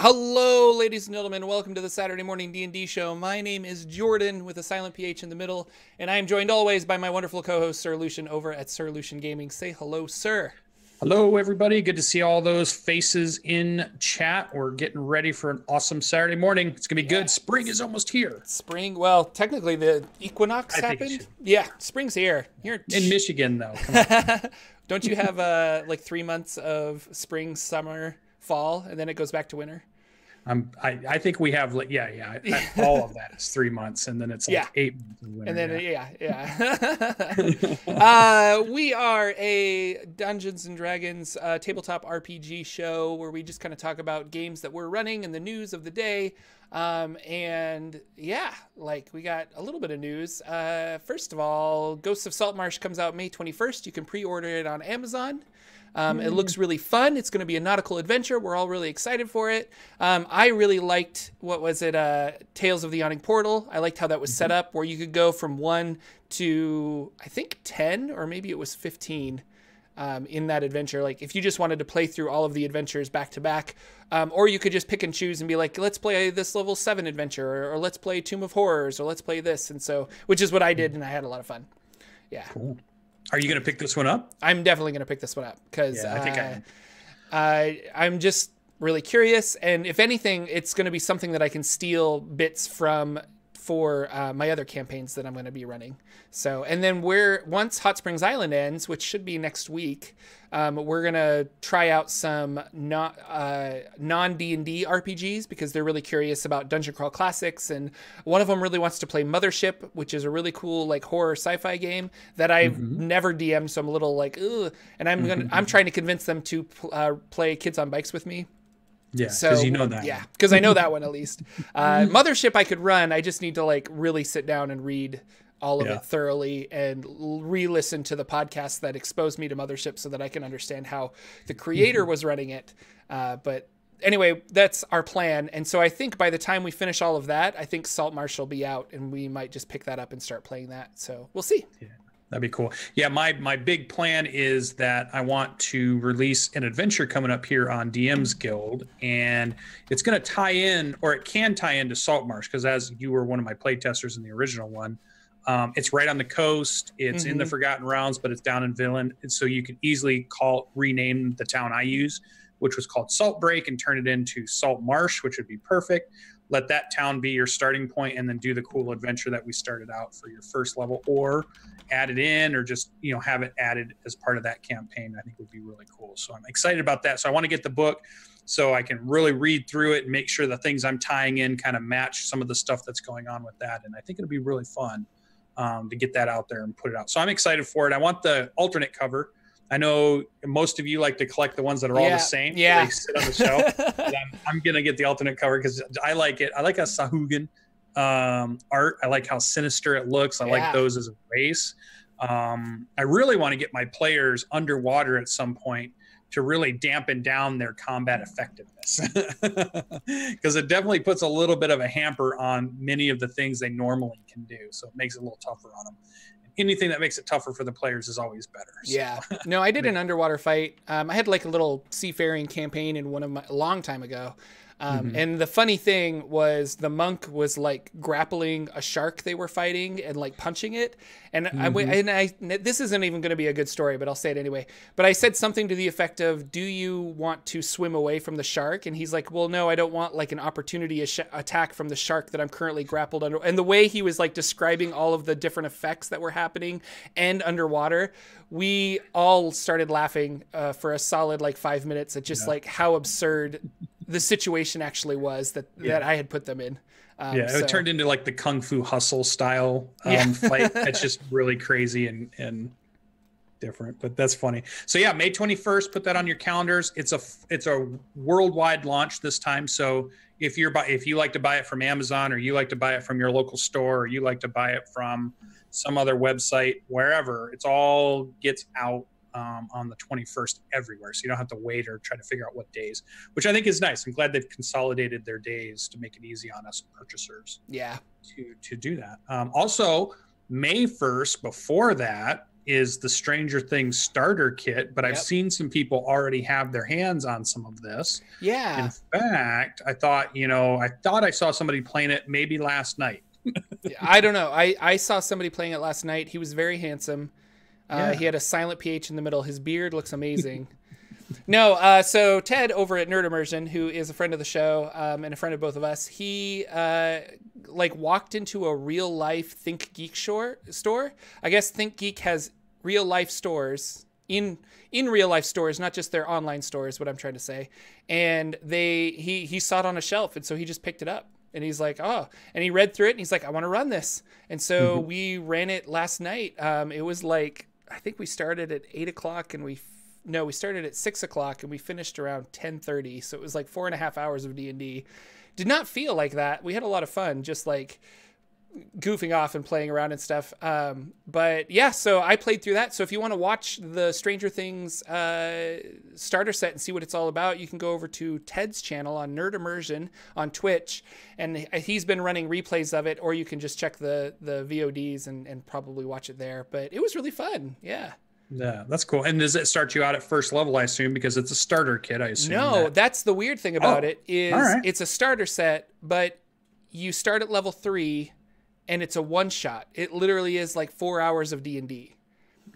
Hello, ladies and gentlemen. Welcome to the Saturday Morning D&D Show. My name is Jordan with a silent PH in the middle, and I am joined always by my wonderful co-host, Sir Lucian, over at Sir Lucian Gaming. Say hello, sir. Hello, everybody. Good to see all those faces in chat. We're getting ready for an awesome Saturday morning. It's going to be good. Spring is almost here. Spring, well, technically the equinox happened. Yeah, spring's here. You're in Michigan, though. Come on. Don't you have like 3 months of spring, summer, fall, and then it goes back to winter? I think we have, like, all of that is 3 months, and then it's like 8 months of winter. And then, we are a Dungeons and Dragons tabletop RPG show where we just kind of talk about games that we're running and the news of the day. And yeah, like we got a little bit of news. First of all, Ghosts of Saltmarsh comes out May 21st. You can pre-order it on Amazon. It looks really fun. It's going to be a nautical adventure. We're all really excited for it. I really liked, Tales of the Yawning Portal. I liked how that was set up, where you could go from 1 to, I think, 10, or maybe it was 15 in that adventure. Like, if you just wanted to play through all of the adventures back to back, or you could just pick and choose and be like, let's play this level 7 adventure, or let's play Tomb of Horrors, or let's play this. And so, which is what I did, and I had a lot of fun. Yeah. Cool. Are you going to pick this one up? I'm definitely going to pick this one up because I think I'm just really curious. And if anything, it's going to be something that I can steal bits from for my other campaigns that I'm going to be running. So, and then once Hot Springs Island ends, which should be next week, we're going to try out some non-D&D RPGs because they're really curious about Dungeon Crawl Classics. And one of them really wants to play Mothership, which is a really cool, like, horror sci-fi game that I've never DM'd. So I'm a little like, ugh. And I'm trying to convince them to play Kids on Bikes with me. Yeah, because you know that. Yeah, because I know that one at least. Mothership I could run. I just need to, like, really sit down and read all of it thoroughly and re-listen to the podcast that exposed me to Mothership so that I can understand how the creator was running it. But anyway, that's our plan. And so I think by the time we finish all of that, I think Saltmarsh will be out, and we might just pick that up and start playing that. So we'll see. Yeah. That'd be cool. Yeah, my big plan is that I want to release an adventure coming up here on DMSGuild, and it's going to tie in, or it can tie into Saltmarsh, because as you were one of my playtesters in the original one, it's right on the coast. It's in the Forgotten Realms, but it's down in Villain, and so you can easily rename the town I use, which was called Saltbreak, and turn it into Saltmarsh, which would be perfect. Let that town be your starting point, and then do the cool adventure that we started out for your first level, or add it in, or just, have it added as part of that campaign. I think would be really cool. So I'm excited about that. So I want to get the book so I can really read through it and make sure the things I'm tying in kind of match some of the stuff that's going on with that. And I think it'll be really fun to get that out there and put it out. So I'm excited for it. I want the alternate cover. I know most of you like to collect the ones that are all the same. Yeah. They sit on the shelf. I'm going to get the alternate cover because I like it. I like a Sahuagin art. I like how sinister it looks. I like those as a race. I really want to get my players underwater at some point to really dampen down their combat effectiveness, because it definitely puts a little bit of a hamper on many of the things they normally can do. So it makes it a little tougher on them. Anything that makes it tougher for the players is always better. So. Yeah. No, I did an underwater fight. I had like a little seafaring campaign in a long time ago. And the funny thing was the monk was like grappling a shark they were fighting and like punching it. And this isn't even going to be a good story, but I'll say it anyway. But I said something to the effect of, do you want to swim away from the shark? And he's like, well, no, I don't want like an opportunity attack from the shark that I'm currently grappled under. And the way he was like describing all of the different effects that were happening and underwater, we all started laughing for a solid like 5 minutes at just like how absurd the situation actually was that I had put them in. It turned into like the Kung Fu Hustle style fight. That's just really crazy and different, but that's funny. So yeah, May 21st, put that on your calendars. It's a worldwide launch this time. So if you like to buy it from Amazon, or you like to buy it from your local store, or you like to buy it from some other website, wherever, it's all gets out on the 21st everywhere, so you don't have to wait or try to figure out what days, which I think is nice. I'm glad they've consolidated their days to make it easy on us purchasers to do that. Also, May 1st, before that, is the Stranger Things starter kit, but I've Yep. seen some people already have their hands on some of this. Yeah. In fact, I thought I saw somebody playing it maybe last night. I don't know. I saw somebody playing it last night. He was very handsome. Yeah. He had a silent PH in the middle. His beard looks amazing. No, so Ted over at Nerd Immersion, who is a friend of the show and a friend of both of us, he like walked into a real life Think Geek store. I guess Think Geek has real life stores in real life stores, not just their online stores. What I'm trying to say, and he saw it on a shelf, and so he just picked it up. And he's like, oh, and he read through it and he's like, I want to run this. And so we ran it last night. It was like, I think we started at 8 o'clock and we started at 6 o'clock and we finished around 10:30. So it was like 4.5 hours of D&D. Did not feel like that. We had a lot of fun, just like goofing off and playing around and stuff. But yeah, so I played through that. So if you want to watch the Stranger Things starter set and see what it's all about, you can go over to Ted's channel on Nerd Immersion on Twitch, and he's been running replays of it, or you can just check the VODs and probably watch it there. But it was really fun. Yeah. Yeah, that's cool. And does it start you out at first level, I assume, because it's a starter kit, I assume? No, that's the weird thing about it is right. It's a starter set, but you start at level 3 and it's a one shot. It literally is like 4 hours of D&D.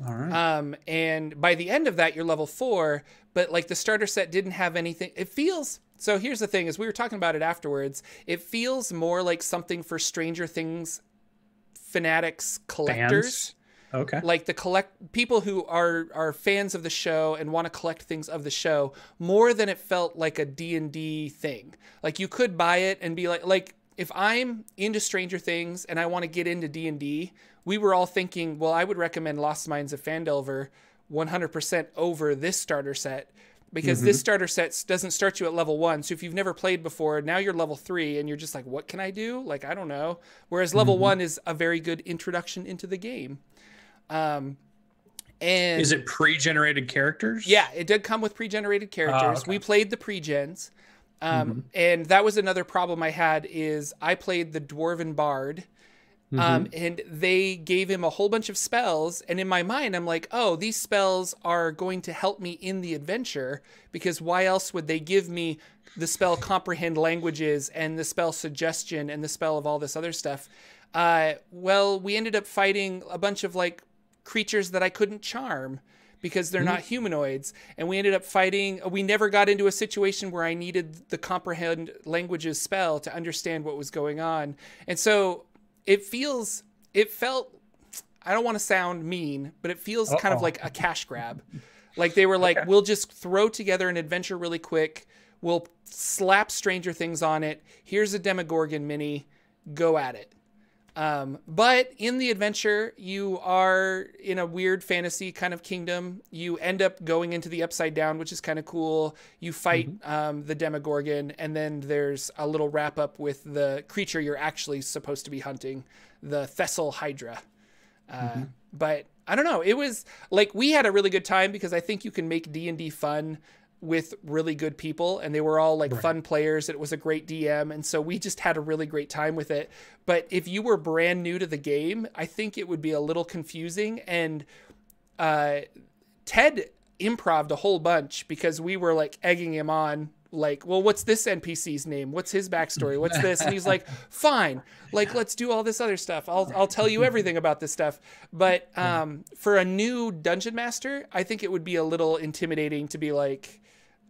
All right. And by the end of that, you're level 4, but like the starter set didn't have anything. It feels, so here's the thing, is we were talking about it afterwards. It feels more like something for Stranger Things fanatics, collectors. Fans? Okay. Like the people who are fans of the show and want to collect things of the show, more than it felt like a D&D thing. Like you could buy it and be like if I'm into Stranger Things and I want to get into D&D, we were all thinking, well, I would recommend Lost Minds of Phandelver 100% over this starter set, because this starter set doesn't start you at level 1. So if you've never played before, now you're level 3 and you're just like, what can I do? Like, I don't know. Whereas level 1 is a very good introduction into the game. And is it pre-generated characters? Yeah, it did come with pre-generated characters. Okay. We played the pre-gens. And that was another problem I had is I played the Dwarven Bard. And they gave him a whole bunch of spells. And in my mind, I'm like, oh, these spells are going to help me in the adventure, because why else would they give me the spell comprehend languages and the spell suggestion and the spell of all this other stuff? Well, we ended up fighting a bunch of like creatures that I couldn't charm because they're not humanoids. And we ended up fighting, we never got into a situation where I needed the comprehend languages spell to understand what was going on. And so it felt, I don't want to sound mean, but it feels kind of like a cash grab. Like they were like, we'll just throw together an adventure really quick. We'll slap Stranger Things on it. Here's a Demogorgon mini, go at it. But in the adventure, you are in a weird fantasy kind of kingdom. You end up going into the Upside Down, which is kind of cool. You fight the Demogorgon, and then there's a little wrap up with the creature you're actually supposed to be hunting, the Thessal Hydra. But I don't know. It was like we had a really good time because I think you can make D&D fun with really good people, and they were all like fun players. It was a great DM, and so we just had a really great time with it. But if you were brand new to the game, I think it would be a little confusing. And Ted improv'd a whole bunch because we were like egging him on, like, well, what's this NPC's name? What's his backstory? What's this? And he's like, fine, like, let's do all this other stuff. I'll tell you everything about this stuff. But for a new dungeon master, I think it would be a little intimidating to be like,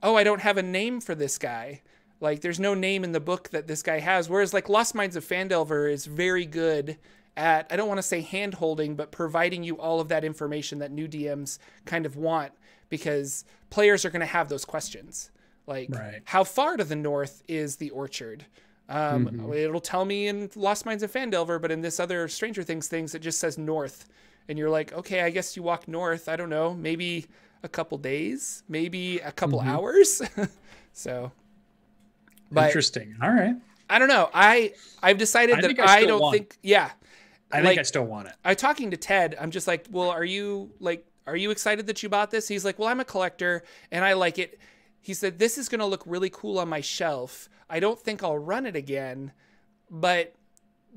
oh, I don't have a name for this guy. Like, there's no name in the book that this guy has. Whereas, like, Lost Minds of Phandelver is very good at, I don't want to say hand-holding, but providing you all of that information that new DMs kind of want, because players are going to have those questions. Like, how far to the north is the orchard? It'll tell me in Lost Minds of Phandelver, but in this other Stranger Things, it just says north. And you're like, okay, I guess you walk north. I don't know, maybe a couple days, maybe a couple hours. So, but interesting. All right. I don't know. I've decided that I don't think, I think I still want it. I'm talking to Ted. I'm just like, well, are you excited that you bought this? He's like, well, I'm a collector and I like it. He said, this is going to look really cool on my shelf. I don't think I'll run it again, but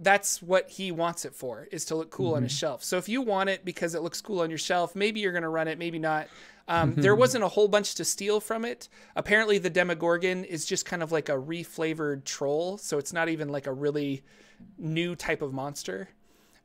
that's what he wants it for, is to look cool on his shelf. So if you want it because it looks cool on your shelf, maybe you're going to run it, maybe not. There wasn't a whole bunch to steal from it. Apparently the Demogorgon is just kind of like a reflavored troll. So it's not even like a really new type of monster.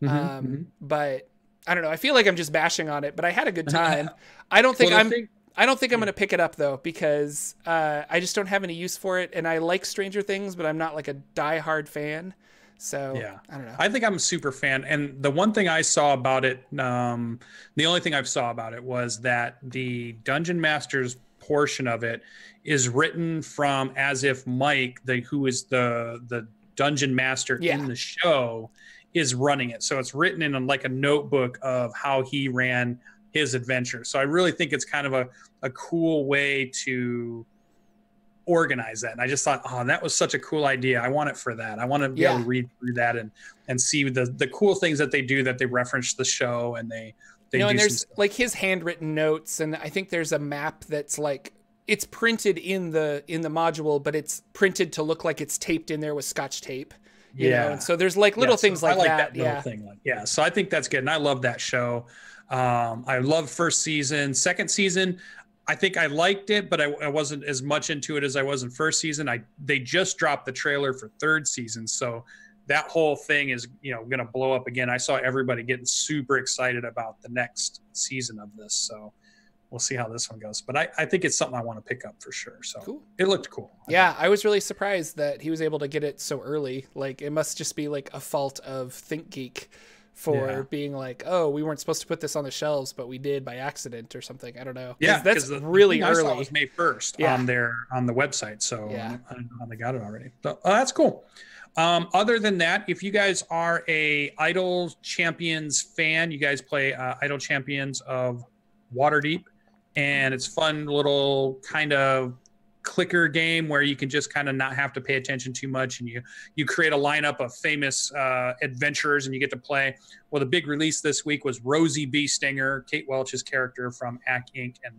But I don't know. I feel like I'm just bashing on it, but I had a good time. I don't think I'm going to pick it up though, because I just don't have any use for it. And I like Stranger Things, but I'm not like a diehard fan. So yeah, I don't know. I think I'm a super fan. And the one thing I saw about it, the only thing I saw about it was that the Dungeon Master's portion of it is written from as if Mike, who is the Dungeon Master in the show, is running it. So it's written in like a notebook of how he ran his adventure. So I really think it's kind of a cool way to organize that. And I just thought, oh, that was such a cool idea. I want it for that. I want to be able to read through that and see the cool things that they do, that they reference the show, and they do. And there's like his handwritten notes, and I think there's a map that's like, it's printed in the module, but it's printed to look like it's taped in there with Scotch tape. You know? And so there's like little things like that. Little thing. So I think that's good. And I love that show. I loved first season. Second season, I think I liked it, but I wasn't as much into it as I was in first season. They just dropped the trailer for third season, so that whole thing is going to blow up again. I saw everybody getting super excited about the next season of this, so we'll see how this one goes. But I think it's something I want to pick up for sure. So cool. It looked cool. I was really surprised that he was able to get it so early. Like, it must just be like a fault of ThinkGeek for being like, oh, we weren't supposed to put this on the shelves, but we did by accident or something. I don't know. Yeah, that's really early. I saw it was May 1st on the website, so I don't know how they got it already. So that's cool. Other than that, if you guys are a Idle Champions fan, you guys play Idle Champions of Waterdeep, and it's fun little kind of clicker game where you can just kind of not have to pay attention too much, and you create a lineup of famous adventurers, and you get to play. Well, the big release this week was Rosie B. Stinger, Kate Welch's character from Ack Inc., and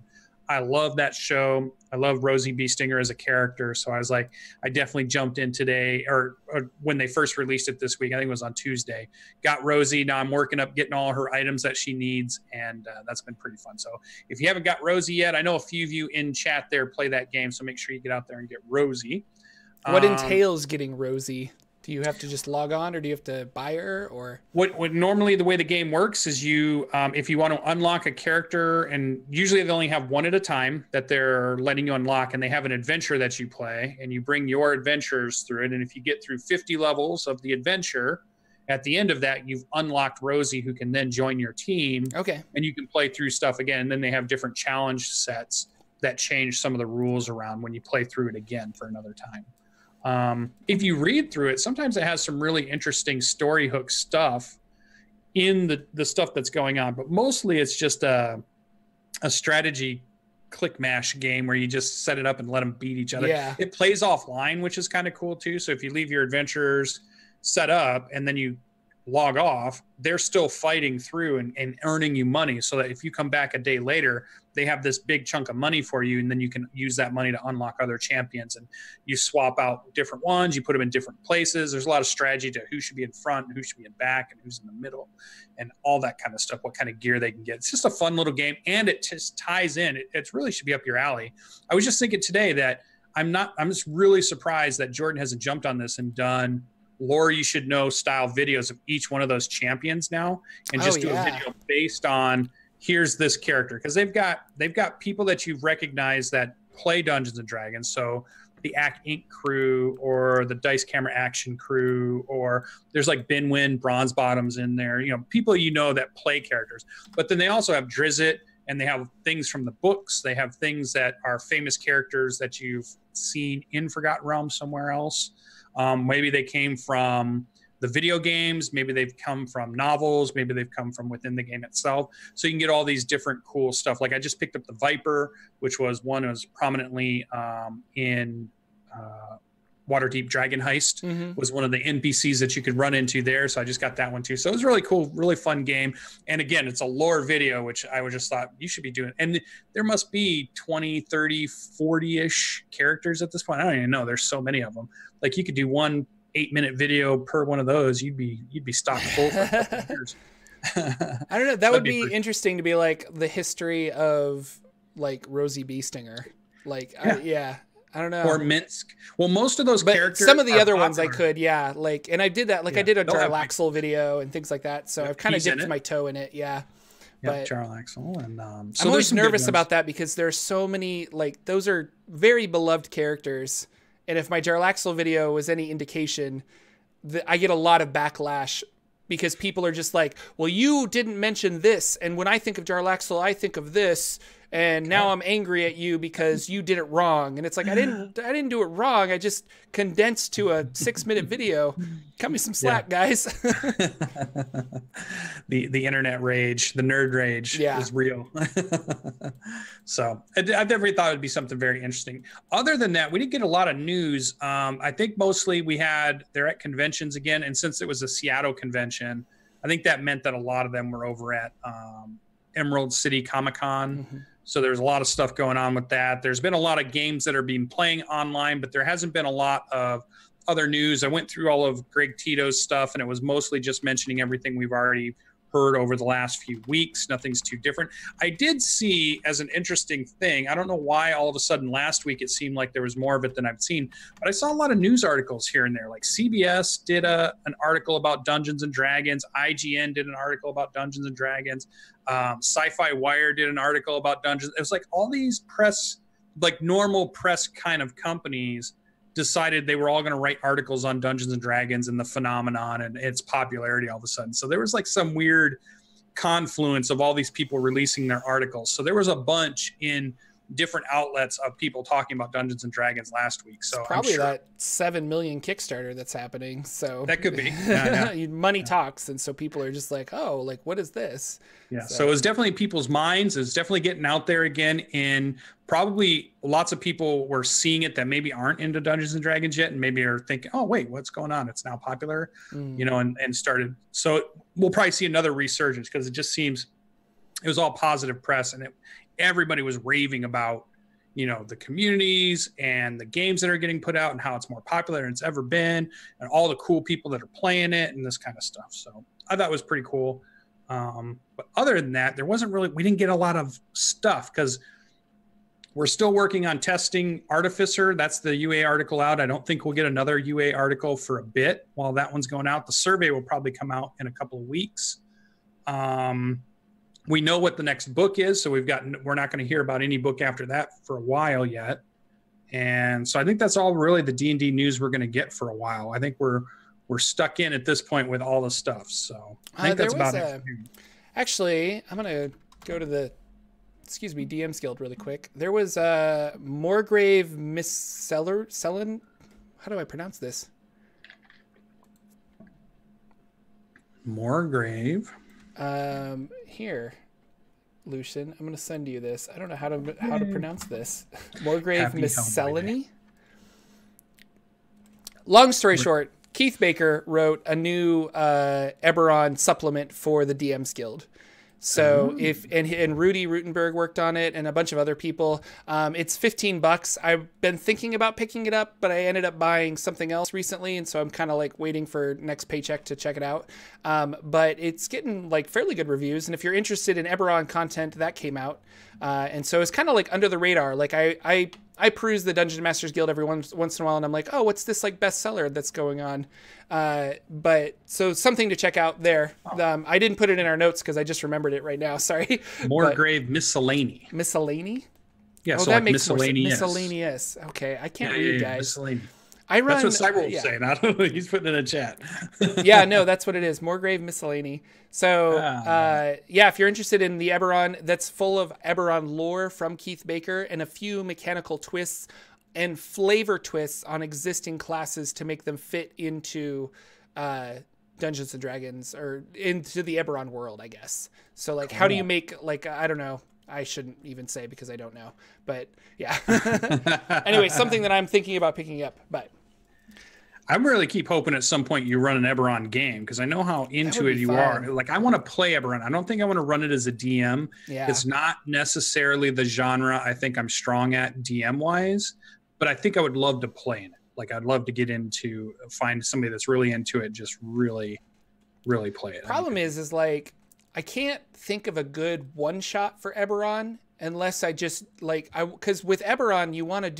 I love that show. I love Rosie B. Stinger as a character, so I was like, I definitely jumped in today, or when they first released it this week. I think it was on Tuesday. Got Rosie. Now I'm working up getting all her items that she needs, and that's been pretty fun. So if you haven't got Rosie yet, I know a few of you in chat there play that game, so make sure you get out there and get Rosie. What entails getting Rosie? Do you have to just log on, or do you have to buy her? Or what normally the way the game works is you, if you want to unlock a character, and usually they only have one at a time that they're letting you unlock, and they have an adventure that you play, and you bring your adventures through it. And if you get through 50 levels of the adventure, at the end of that, you've unlocked Rosie, who can then join your team. Okay. And you can play through stuff again. And then they have different challenge sets that change some of the rules around when you play through it again for another time. If you read through it, sometimes it has some really interesting story hook stuff in the stuff that's going on, but mostly it's just a strategy click mash game where you just set it up and let them beat each other. Yeah. It plays offline, which is kind of cool too. So if you leave your adventures set up and then you log off, they're still fighting through and earning you money, so that if you come back a day later, they have this big chunk of money for you, and then you can use that money to unlock other champions, and you swap out different ones, you put them in different places. There's a lot of strategy to who should be in front and who should be in back and who's in the middle and all that kind of stuff, what kind of gear they can get. It's just a fun little game, and it just ties in. It really should be up your alley. I was just thinking today that I'm just really surprised that Jordan hasn't jumped on this and done lore you should know style videos of each one of those champions now, and just do a video based on here's this character, because they've got people that you've recognized that play Dungeons and Dragons. So the Ack Inc. crew, or the Dice Camera Action crew, or there's like Binwin, Bronze Bottoms in there, people that play characters. But then they also have Drizzt, and they have things from the books. They have things that are famous characters that you've seen in Forgotten Realms somewhere else. Maybe they came from the video games, maybe they've come from novels, maybe they've come from within the game itself. So you can get all these different cool stuff. Like I just picked up the Viper, which was prominently in Waterdeep Dragon Heist, was one of the NPCs that you could run into there. So I just got that one too. So it was really cool, really fun game. And again, it's a lore video, which I just thought you should be doing. And there must be 20, 30, 40-ish characters at this point. I don't even know. There's so many of them. Like you could do one 8-minute video per one of those, you'd be stocked full for a couple of years. I don't know. That would be interesting to be like the history of like Rosie Beestinger. Like, I don't know. Or Minsk. Well, most of those characters. Some of the other popular. ones I could, like, and I did that. Like, I did a Jarlaxle video and things like that. So I've kind of dipped my toe in it. Yeah. But Jarlaxle. And so I'm always nervous about that because there's so many, like, those are very beloved characters. And if my Jarlaxle video was any indication, I get a lot of backlash because people are just like, well, you didn't mention this. And when I think of Jarlaxle, I think of this. And now I'm angry at you because you did it wrong. And it's like, I didn't do it wrong. I just condensed to a 6-minute video. Cut me some slack, guys. The internet rage, the nerd rage is real. So I definitely thought it'd be something very interesting. Other than that, we didn't get a lot of news. I think mostly they're at conventions again. And since it was a Seattle convention, I think that meant that a lot of them were over at Emerald City Comic-Con. Mm-hmm. So there's a lot of stuff going on with that. There's been a lot of games that are being playing online, but there hasn't been a lot of other news. I went through all of Greg Tito's stuff, and it was mostly just mentioning everything we've already heard over the last few weeks. Nothing's too different. I did see as an interesting thing, I don't know why all of a sudden last week it seemed like there was more of it than I've seen, but I saw a lot of news articles here and there. Like CBS did an article about Dungeons and Dragons. IGN did an article about Dungeons and Dragons. Sci-Fi Wire did an article about Dungeons. It was like all these press, like normal press kind of companies decided they were all going to write articles on Dungeons and Dragons and the phenomenon and its popularity all of a sudden. So there was like some weird confluence of all these people releasing their articles. So there was a bunch in different outlets of people talking about Dungeons and Dragons last week. So it's probably that 7 million Kickstarter that's happening. So that could be money talks. And so people are just like, oh, like, what is this? Yeah. So it was definitely in people's minds. It's definitely getting out there again. And probably lots of people were seeing it that maybe aren't into Dungeons and Dragons yet. And maybe are thinking, oh, wait, what's going on? It's now popular, and started. So we'll probably see another resurgence because it just seems it was all positive press and everybody was raving about, the communities and the games that are getting put out and how it's more popular than it's ever been and all the cool people that are playing it and this kind of stuff. So I thought it was pretty cool. But other than that, we didn't get a lot of stuff because we're still working on testing Artificer. That's the UA article out. I don't think we'll get another UA article for a bit while that one's going out. The survey will probably come out in a couple of weeks. We know what the next book is, so we're not going to hear about any book after that for a while yet. And so I think that's all really the D&D news we're going to get for a while. I think we're stuck in at this point with all the stuff. So I think that's about it. Actually, I'm going to go to the DMSGuild really quick. There was Morgrave Miscellany. How do I pronounce this? Morgrave. Here, Lucian, I'm going to send you this. I don't know how to pronounce this. Morgrave Miscellany. Long story short, Keith Baker wrote a new Eberron supplement for the DMs Guild. So and Rudy Rutenberg worked on it and a bunch of other people. It's $15. I've been thinking about picking it up, but I ended up buying something else recently. And so I'm kind of like waiting for next paycheck to check it out. But it's getting like fairly good reviews. And if you're interested in Eberron content, that came out. And so it's kind of like under the radar. Like I peruse the Dungeon Masters Guild every once in a while, and I'm like, oh, what's this like bestseller that's going on? But so something to check out there. I didn't put it in our notes because I just remembered it right now. Sorry. Morgrave Miscellany. Miscellany? Yeah, so that makes miscellaneous. Miscellaneous. Okay, I can't read, guys. Miscellany. That's what Cyber was saying. I don't know. He's putting it in the chat. Yeah, no, that's what it is. Morgrave Miscellany. So, if you're interested in the Eberron, that's full of Eberron lore from Keith Baker and a few mechanical twists and flavor twists on existing classes to make them fit into Dungeons and Dragons or into the Eberron world, I guess. So, like, how do you make, like, I don't know. I shouldn't even say because I don't know. But, yeah. Anyway, something that I'm thinking about picking up, but... I really keep hoping at some point you run an Eberron game because I know how into it you are. Like, I want to play Eberron. I don't think I want to run it as a DM. Yeah. It's not necessarily the genre I think I'm strong at DM wise, but I think I would love to play in it. Like I'd love to get into, find somebody that's really into it, just really play it. Problem is like I can't think of a good one shot for Eberron unless I just like because with Eberron you want to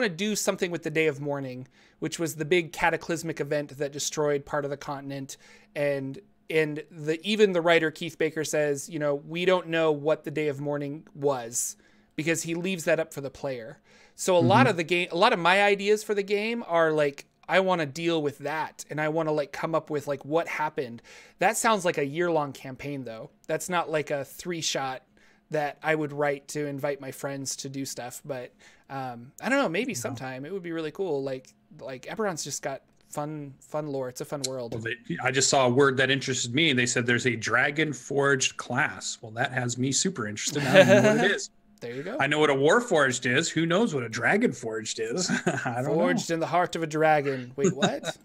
do something with the Day of Mourning, which was the big cataclysmic event that destroyed part of the continent, and even the writer Keith Baker says, you know, we don't know what the Day of Mourning was because he leaves that up for the player. So a lot of my ideas for the game are like, I want to deal with that. And I want to like come up with like what happened. That sounds like a year-long campaign though. That's not like a 3-shot that I would write to invite my friends to do stuff. But I don't know, maybe sometime it would be really cool. Like Eberron's just got fun lore. It's a fun world. Well, I just saw a word that interested me. They said there's a Dragon Forged class. Well, that has me super interested. I don't know what it is. There you go. I know what a Warforged is. Who knows what a Dragon Forged is? I don't know. Forged in the heart of a dragon. Wait, what?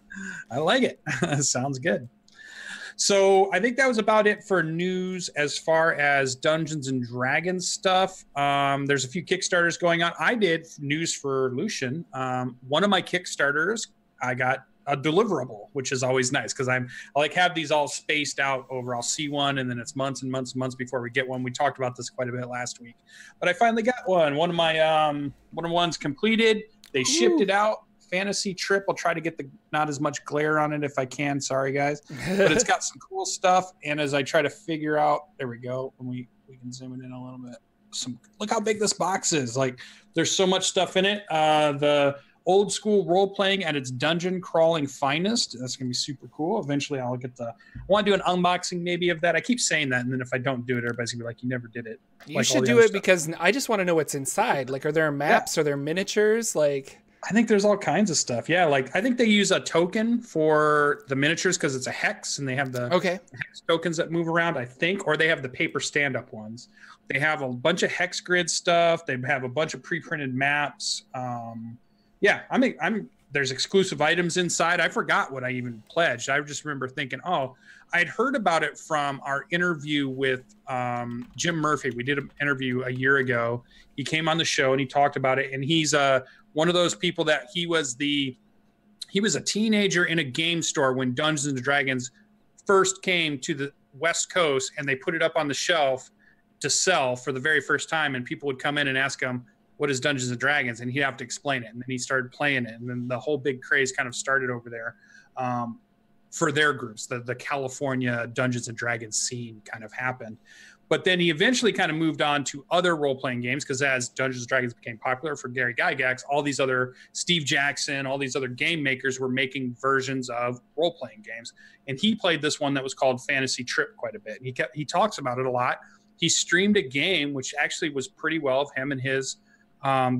I like it. Sounds good. So I think that was about it for news as far as Dungeons and Dragons stuff. There's a few Kickstarters going on. I did news for Lucian. One of my Kickstarters, I got a deliverable, which is always nice because I like have these all spaced out over. I'll see one and then it's months and months and months before we get one. We talked about this quite a bit last week, but I finally got one. One of my one's completed. They shipped it out. Fantasy Trip. I'll try to get not as much glare on it if I can. Sorry guys, but it's got some cool stuff. And as I try to figure out, there we go. When we can zoom it in a little bit. Look how big this box is. Like there's so much stuff in it. The old school role playing at its dungeon crawling finest. That's gonna be super cool. Eventually I want to do an unboxing maybe of that. I keep saying that, and then if I don't do it, everybody's gonna be like, you never did it. You should do it because I just want to know what's inside. Like, are there maps? Are there miniatures? Like, I think there's all kinds of stuff. Yeah, like I think they use a token for the miniatures because it's a hex, and they have the hex tokens that move around, I think, or they have the paper stand-up ones. They have a bunch of hex grid stuff. They have a bunch of pre-printed maps. Yeah, there's exclusive items inside. I forgot what I even pledged. I just remember thinking, oh, I'd heard about it from our interview with Jim Murphy. We did an interview a year ago. He came on the show and he talked about it. And he's one of those people that he was a teenager in a game store when Dungeons and Dragons first came to the West Coast, and they put it up on the shelf to sell for the very first time. And people would come in and ask him, what is Dungeons and Dragons? And he'd have to explain it. And then he started playing it. And then the whole big craze kind of started over there for their groups. The California Dungeons and Dragons scene kind of happened. But then he eventually kind of moved on to other role-playing games because as Dungeons and Dragons became popular for Gary Gygax, all these other Steve Jackson, all these other game makers were making versions of role-playing games. And he played this one that was called Fantasy Trip quite a bit. And he talks about it a lot. He streamed a game, which actually was pretty well of him and his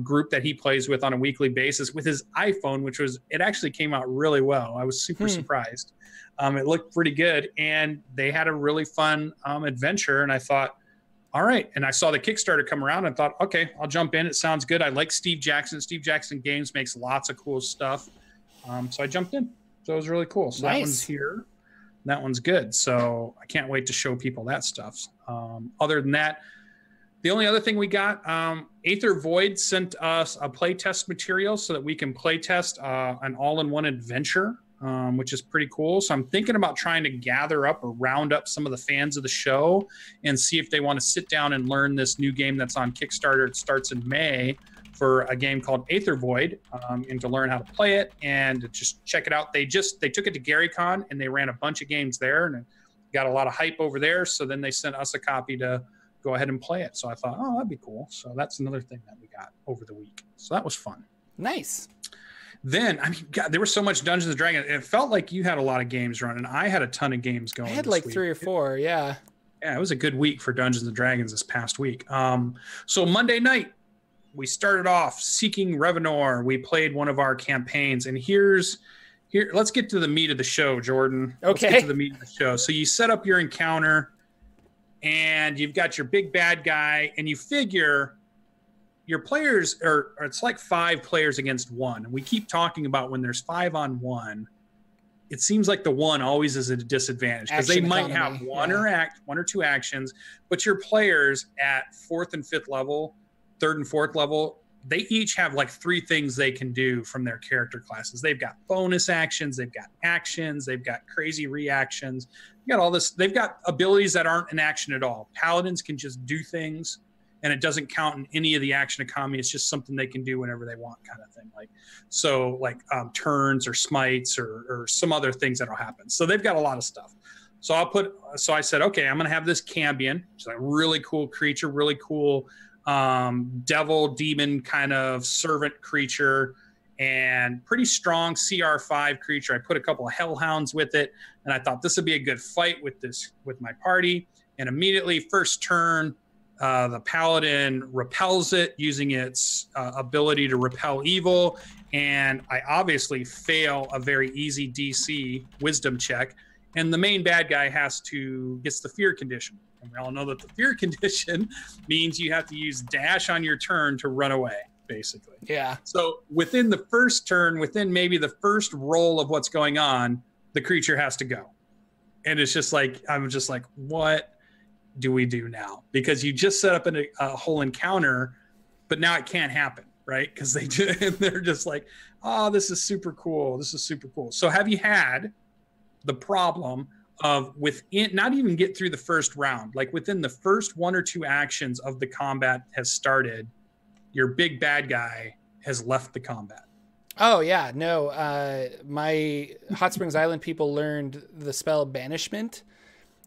group that he plays with on a weekly basis with his iPhone, it actually came out really well. I was super surprised. It looked pretty good, and they had a really fun adventure. And I thought, all right. And I saw the Kickstarter come around and thought, okay, I'll jump in. It sounds good. I like Steve Jackson. Steve Jackson Games makes lots of cool stuff. So I jumped in. So it was really cool. So that one's here. That one's good. So I can't wait to show people that stuff. Other than that, the only other thing we got, Aether Void sent us a playtest material so that we can playtest an all-in-one adventure, which is pretty cool. So I'm thinking about trying to gather up or round up some of the fans of the show and see if they want to sit down and learn this new game that's on Kickstarter. It starts in May for a game called Aether Void, and to learn how to play it and to just check it out. They took it to GaryCon and they ran a bunch of games there and got a lot of hype over there. So then they sent us a copy to go ahead and play it. So I thought, oh, that'd be cool. So that's another thing that we got over the week. So that was fun. Nice. Then, I mean, God, there was so much Dungeons and Dragons. It felt like you had a lot of games running. I had a ton of games going. I had like 3 or 4. Yeah. Yeah. It was a good week for Dungeons and Dragons this past week. So Monday night, we started off Seeking Revenor. We played one of our campaigns, and here, let's get to the meat of the show, Jordan. Okay. Let's get to the meat of the show. So you set up your encounter, and you've got your big bad guy, and you figure your players are it's like 5 players against 1. And we keep talking about when there's 5 on 1, it seems like the 1 always is at a disadvantage because they might have one or 2 actions, but your players at 4th and 5th level, 3rd and 4th level, they each have like 3 things they can do from their character classes. They've got bonus actions, they've got actions, they've got crazy reactions. You got all this. They've got abilities that aren't an action at all. Paladins can just do things, and it doesn't count in any of the action economy. It's just something they can do whenever they want, kind of thing. Like turns or smites or some other things that'll happen. So they've got a lot of stuff. So I said, okay, I'm going to have this Cambion, which is a really cool creature, really cool devil demon kind of servant creature, and pretty strong CR5 creature. I put a couple of hellhounds with it, and I thought this would be a good fight with my party. And immediately, first turn, the paladin repels it using its ability to repel evil, and I obviously fail a very easy DC wisdom check, and the main bad guy gets the fear condition. And we all know that the fear condition means you have to use dash on your turn to run away, basically. Yeah. So within the first turn, within maybe the first roll of what's going on, the creature has to go. And it's just like, I'm just like, what do we do now? Because you just set up a whole encounter, but now it can't happen, right? Because they're just like, oh, this is super cool. This is super cool. So have you had the problem of within, not even get through the first round, like within the first 1 or 2 actions of the combat has started, your big bad guy has left the combat? Oh yeah, no. My Hot Springs Island people learned the spell Banishment,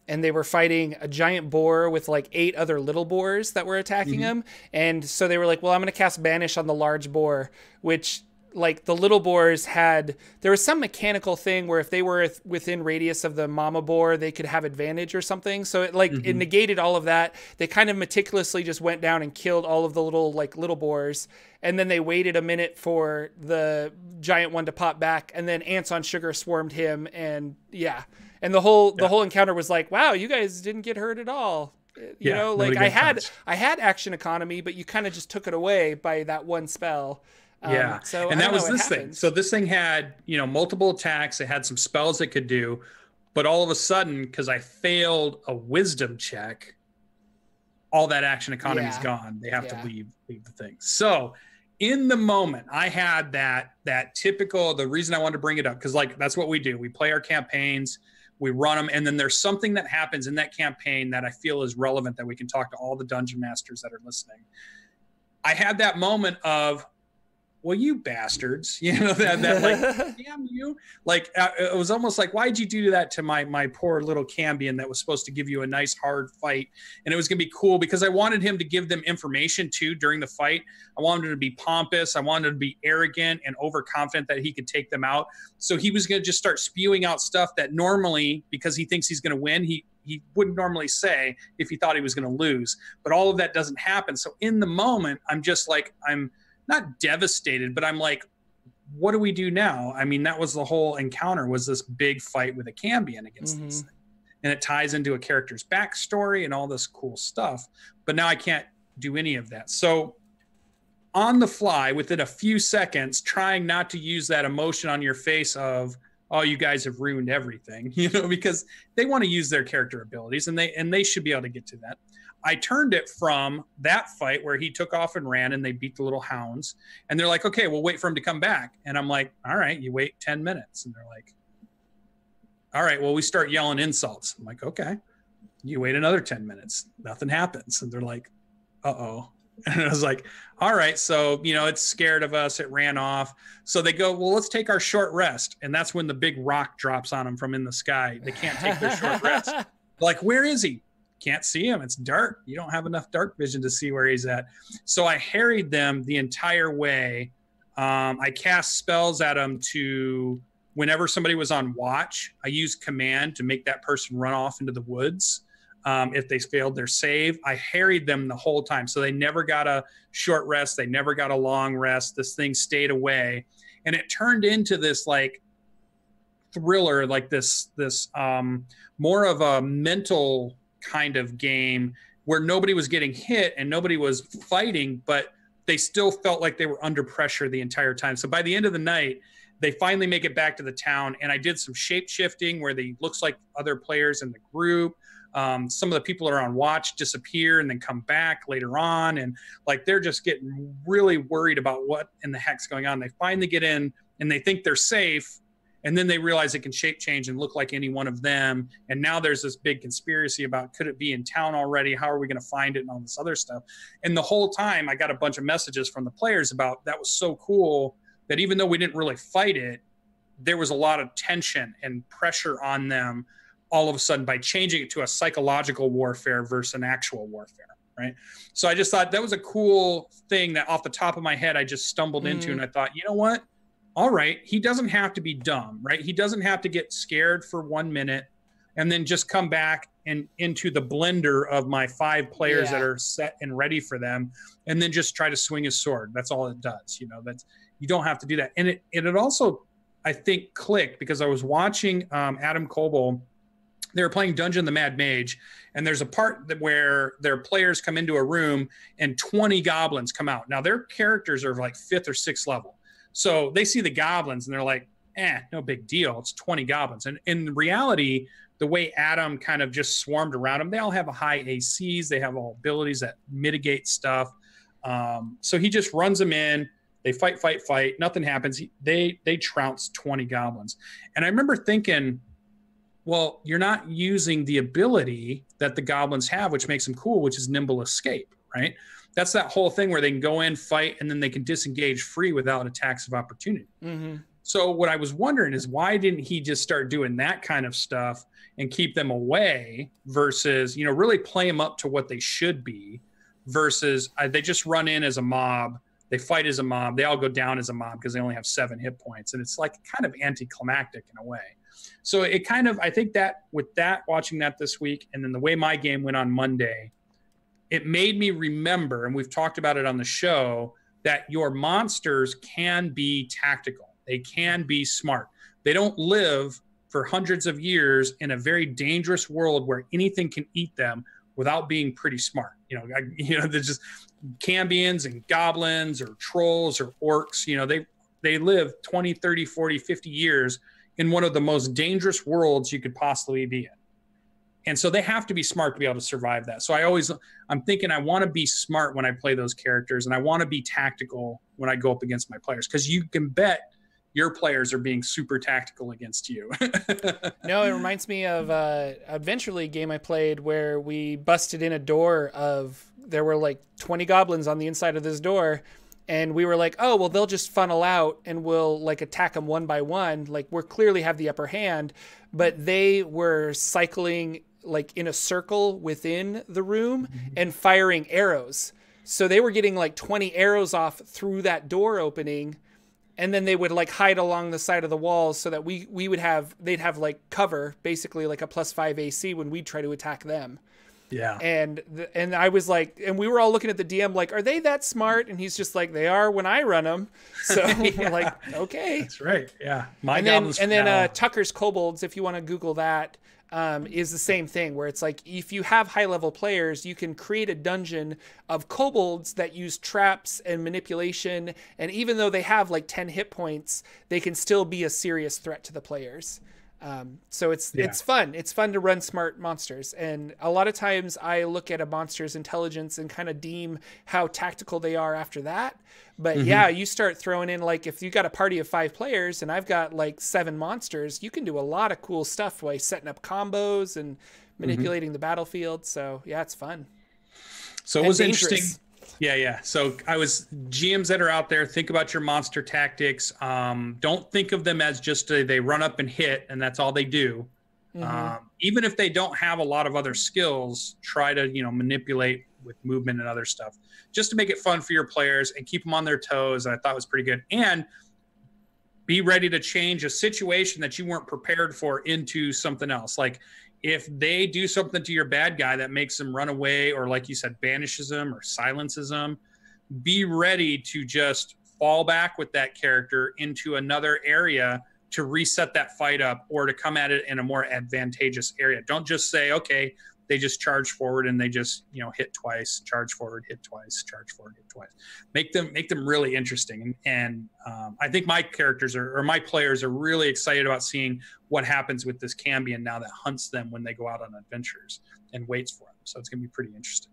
and they were fighting a giant boar with like 8 other little boars that were attacking them. And so they were like, well, I'm going to cast Banish on the large boar, which like the little boars there was some mechanical thing where if they were within radius of the mama boar, they could have advantage or something. So it it negated all of that. They kind of meticulously just went down and killed all of the little boars. And then they waited a minute for the giant one to pop back, and then Ants on Sugar swarmed him. And yeah. And the whole encounter was like, wow, you guys didn't get hurt at all. You know, like I had action economy, but you kind of just took it away by that one spell. So and that was this thing. So this thing had, multiple attacks. It had some spells it could do, but all of a sudden, because I failed a wisdom check, all that action economy is gone. They have to leave the thing. So in the moment, I had that typical, the reason I wanted to bring it up, because like that's what we do. We play our campaigns, we run them, and then there's something that happens in that campaign that I feel is relevant that we can talk to all the dungeon masters that are listening. I had that moment of, well, you bastards, that like, damn you. Like, it was almost like, why'd you do that to my poor little Cambion that was supposed to give you a nice hard fight? And it was going to be cool because I wanted him to give them information too during the fight. I wanted him to be pompous. I wanted him to be arrogant and overconfident that he could take them out. So he was going to just start spewing out stuff that normally, because he thinks he's going to win, he wouldn't normally say if he thought he was going to lose. But all of that doesn't happen. So in the moment, I'm just like, I'm not devastated, but I'm like, what do we do now? I mean, that was the whole encounter, was this big fight with a Cambion against this thing. And it ties into a character's backstory and all this cool stuff. But now I can't do any of that. So on the fly, within a few seconds, trying not to use that emotion on your face of, oh, you guys have ruined everything, because they want to use their character abilities and they should be able to get to that. I turned it from that fight where he took off and ran and they beat the little hounds, and they're like, okay, we'll wait for him to come back. And I'm like, all right, you wait 10 minutes. And they're like, all right, well, we start yelling insults. I'm like, okay, you wait another 10 minutes. Nothing happens. And they're like, uh-oh. And I was like, all right, so, it's scared of us. It ran off. So they go, well, let's take our short rest. And that's when the big rock drops on them from in the sky. They can't take their short rest. Like, where is he? Can't see him. It's dark. You don't have enough dark vision to see where he's at. So I harried them the entire way. I cast spells at them to, whenever somebody was on watch, I used command to make that person run off into the woods. If they failed their save, I harried them the whole time. So they never got a short rest. They never got a long rest. This thing stayed away. And it turned into this like thriller, like this more of a mental kind of game where nobody was getting hit and nobody was fighting, but they still felt like they were under pressure the entire time. So by the end of the night, they finally make it back to the town, and I did some shape shifting where they looks like other players in the group. Some of the people that are on watch disappear and then come back later on, and like they're just getting really worried about what in the heck's going on. They finally get in and they think they're safe, and then they realize it can shape change and look like any one of them. And now there's this big conspiracy about, could it be in town already? How are we going to find it and all this other stuff? And the whole time I got a bunch of messages from the players about that was so cool that even though we didn't really fight it, there was a lot of tension and pressure on them all of a sudden by changing it to a psychological warfare versus an actual warfare. Right. So I just thought that was a cool thing that off the top of my head, I just stumbled into, and I thought, you know what? All right, he doesn't have to be dumb, right? He doesn't have to get scared for 1 minute and then just come back and into the blender of my 5 players that are set and ready for them, and then just try to swing his sword. That's all it does. You know, that's, you don't have to do that. And it also, I think, clicked because I was watching Adam Coble. They were playing Dungeon the Mad Mage, and there's a part where their players come into a room and 20 goblins come out. Now their characters are like 5th or 6th level. So they see the goblins and they're like, no big deal. It's 20 goblins. And in reality, the way Adam kind of just swarmed around them, they all have a high ACs. They have all abilities that mitigate stuff. So he just runs them in. They fight. Nothing happens. They trounce 20 goblins. And I remember thinking, well, you're not using the ability that the goblins have, which makes them cool, which is nimble escape, right? That's that whole thing where they can go in, fight, and then they can disengage free without attacks of opportunity. So what I was wondering is, why didn't he just start doing that kind of stuff and keep them away versus, you know, really play them up to what they should be versus they just run in as a mob. They fight as a mob. They all go down as a mob because they only have 7 hit points. And it's like kind of anticlimactic in a way. So it kind of, I think that with that, watching that this week, and then the way my game went on Monday, it made me remember, and we've talked about it on the show, that your monsters can be tactical. They can be smart. They don't live for hundreds of years in a very dangerous world where anything can eat them without being pretty smart. There's just Cambions and goblins or trolls or orcs. They live 20, 30, 40, 50 years in one of the most dangerous worlds you could possibly be in. And so they have to be smart to be able to survive that. So I'm thinking I want to be smart when I play those characters, and I want to be tactical when I go up against my players, because you can bet your players are being super tactical against you. No, it reminds me of Adventure League game I played where we busted in a door there were like 20 goblins on the inside of this door. And we were like, oh, well, they'll just funnel out and we'll like attack them one by one. Like we're clearly have the upper hand, but they were cycling like in a circle within the room and firing arrows. So they were getting like 20 arrows off through that door opening. And then they would like hide along the side of the walls so that they'd have like cover, basically like a +5 AC when we'd try to attack them. Yeah. And I was like, and we were all looking at the DM like, are they that smart? And he's just like, they are when I run them. So we're like, okay. That's right. Yeah. And then Tucker's Kobolds, if you want to Google that, is the same thing where it's like, if you have high level players, you can create a dungeon of kobolds that use traps and manipulation. And even though they have like 10 hit points, they can still be a serious threat to the players. So it's fun. It's fun to run smart monsters. And a lot of times I look at a monster's intelligence and kind of deem how tactical they are after that. But yeah, you start throwing in, like, if you got a party of 5 players and I've got like 7 monsters, you can do a lot of cool stuff by setting up combos and manipulating the battlefield. So yeah, it's fun. So it was interesting. Yeah. So GMs that are out there, think about your monster tactics. Don't think of them as just they run up and hit and that's all they do. Even if they don't have a lot of other skills, try to, manipulate with movement and other stuff just to make it fun for your players and keep them on their toes. I thought was pretty good. And be ready to change a situation that you weren't prepared for into something else. Like if they do something to your bad guy that makes them run away, or like you said, banishes them or silences them, be ready to just fall back with that character into another area to reset that fight up or to come at it in a more advantageous area. Don't just say, okay, they just charge forward and they just, hit twice, charge forward, hit twice, charge forward, hit twice. Make them really interesting. And I think my characters or my players are really excited about seeing what happens with this Cambion now that hunts them when they go out on adventures and waits for them. So it's going to be pretty interesting.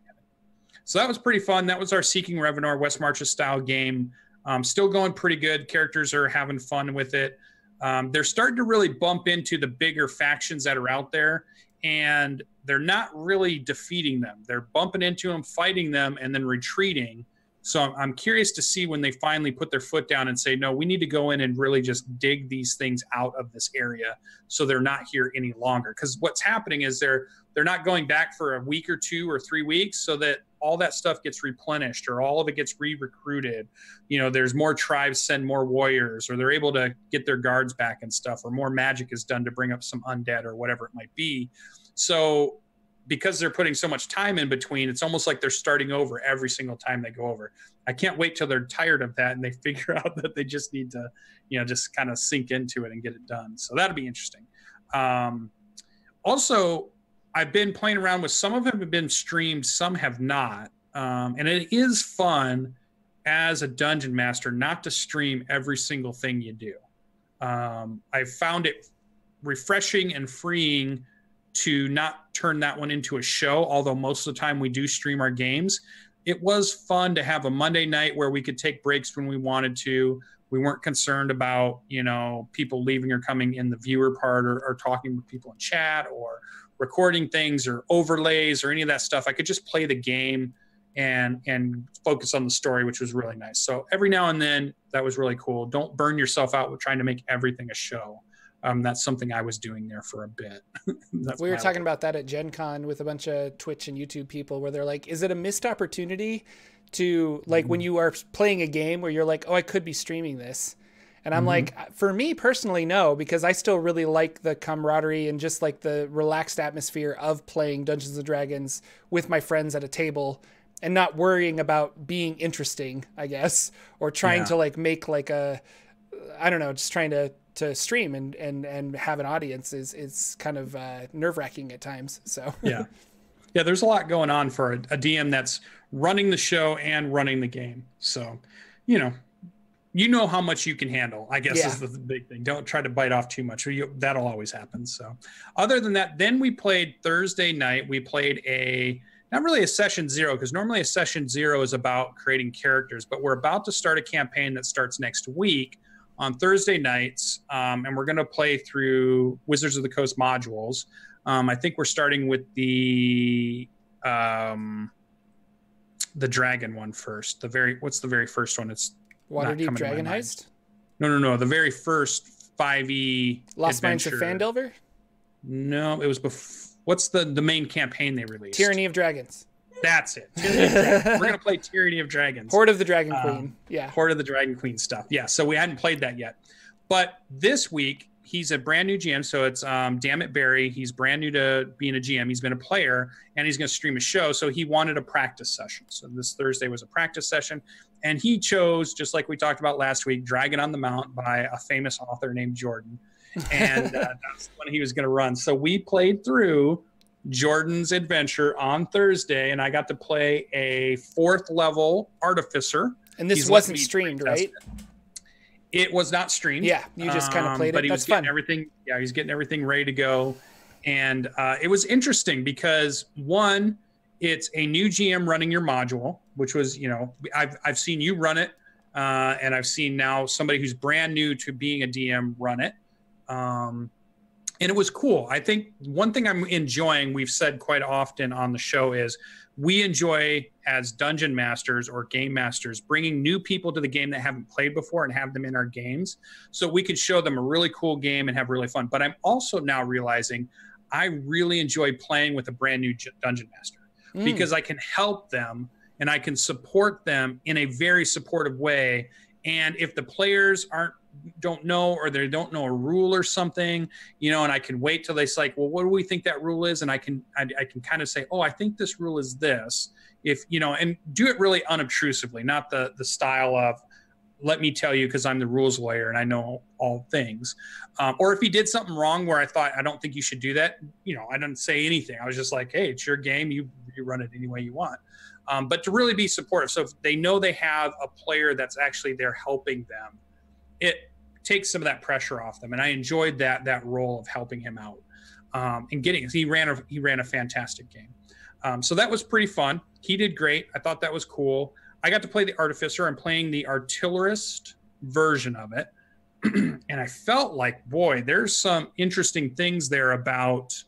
So that was pretty fun. That was our Seeking Revenor West Marches style game. Still going pretty good. Characters are having fun with it. They're starting to really bump into the bigger factions that are out there, and they're not really defeating them. They're bumping into them, fighting them, and then retreating. So I'm curious to see when they finally put their foot down and say, no, we need to go in and really just dig these things out of this area so they're not here any longer. Because what's happening is they're not going back for a week or 2 or 3 weeks, so that all that stuff gets replenished or all of it gets re-recruited. There's more tribes send more warriors, or they're able to get their guards back and stuff, or more magic is done to bring up some undead or whatever it might be. So because they're putting so much time in between, it's almost like they're starting over every single time they go over. I can't wait till they're tired of that and they figure out that they just need to, just kind of sink into it and get it done. So that'll be interesting. Also, I've been playing around with, some of them have been streamed, some have not. And it is fun as a dungeon master not to stream every single thing you do. I found it refreshing and freeing to not turn that one into a show, although most of the time we do stream our games. It was fun to have a Monday night where we could take breaks when we wanted to. We weren't concerned about, people leaving or coming in the viewer part, or talking with people in chat, or recording things or overlays or any of that stuff. I could just play the game and focus on the story, which was really nice. So every now and then, that was really cool. Don't burn yourself out with trying to make everything a show. That's something I was doing there for a bit. We were talking about that at Gen Con with a bunch of Twitch and YouTube people, where they're like, is it a missed opportunity to, like, when you are playing a game where you're like, oh, I could be streaming this? And I'm like, for me personally, no, because I still really like the camaraderie and just like the relaxed atmosphere of playing Dungeons and Dragons with my friends at a table and not worrying about being interesting, I guess, or trying to like make like a, I don't know, just trying to stream and have an audience is kind of nerve-wracking at times. So yeah, there's a lot going on for a DM that's running the show and running the game. So, you know how much you can handle, I guess, is the big thing. Don't try to bite off too much. That'll always happen. So other than that, then we played Thursday night. We played not really a session 0, because normally a session 0 is about creating characters, but we're about to start a campaign that starts next week on Thursday nights. And we're going to play through Wizards of the Coast modules. I think we're starting with the dragon one first. What's the very first one? It's Waterdeep Dragon Heist? No. The very first 5e Lost Mines of Phandelver? No, it was what's the main campaign they released? Tyranny of Dragons. That's it. We're going to play Tyranny of Dragons. Horde of the Dragon Queen. Yeah. Horde of the Dragon Queen stuff. Yeah, so we hadn't played that yet. But this week, he's a brand new GM. So it's Dammit Barry. He's brand new to being a GM. He's been a player, and he's going to stream a show. So he wanted a practice session. So this Thursday was a practice session. And he chose, just like we talked about last week, Dragon on the Mount by a famous author named Jorphdan. And that's the one he was going to run. So we played through Jordan's adventure on Thursday, and I got to play a 4th level artificer. And this wasn't streamed, right? It was not streamed. Yeah, you just kind of played it. But he was getting everything. Yeah, he's getting everything ready to go. And it was interesting because, one, it's a new GM running your module, which was, I've seen you run it, and I've seen now somebody who's brand new to being a DM run it. And it was cool. I think one thing I'm enjoying, we've said quite often on the show, is we enjoy, as dungeon masters or game masters, bringing new people to the game that haven't played before and have them in our games so we could show them a really cool game and have really fun. But I'm also now realizing I really enjoy playing with a brand new dungeon master because I can help them and I can support them in a very supportive way. And if the players don't know, or they don't know a rule or something, and I can wait till they say, like, well, what do we think that rule is? And I can kind of say, oh, I think this rule is this, and do it really unobtrusively, not the style of, let me tell you, because I'm the rules lawyer and I know all things. Or if he did something wrong where I thought, I don't think you should do that, you know, I didn't say anything. I was just like, hey, it's your game. You run it any way you want. But to really be supportive. So if they know they have a player that's actually there helping them, it takes some of that pressure off them. And I enjoyed that role of helping him out and getting, he ran a fantastic game. So that was pretty fun. He did great. I thought that was cool. I got to play the Artificer. I'm playing the Artillerist version of it. And I felt like, boy, there's some interesting things there about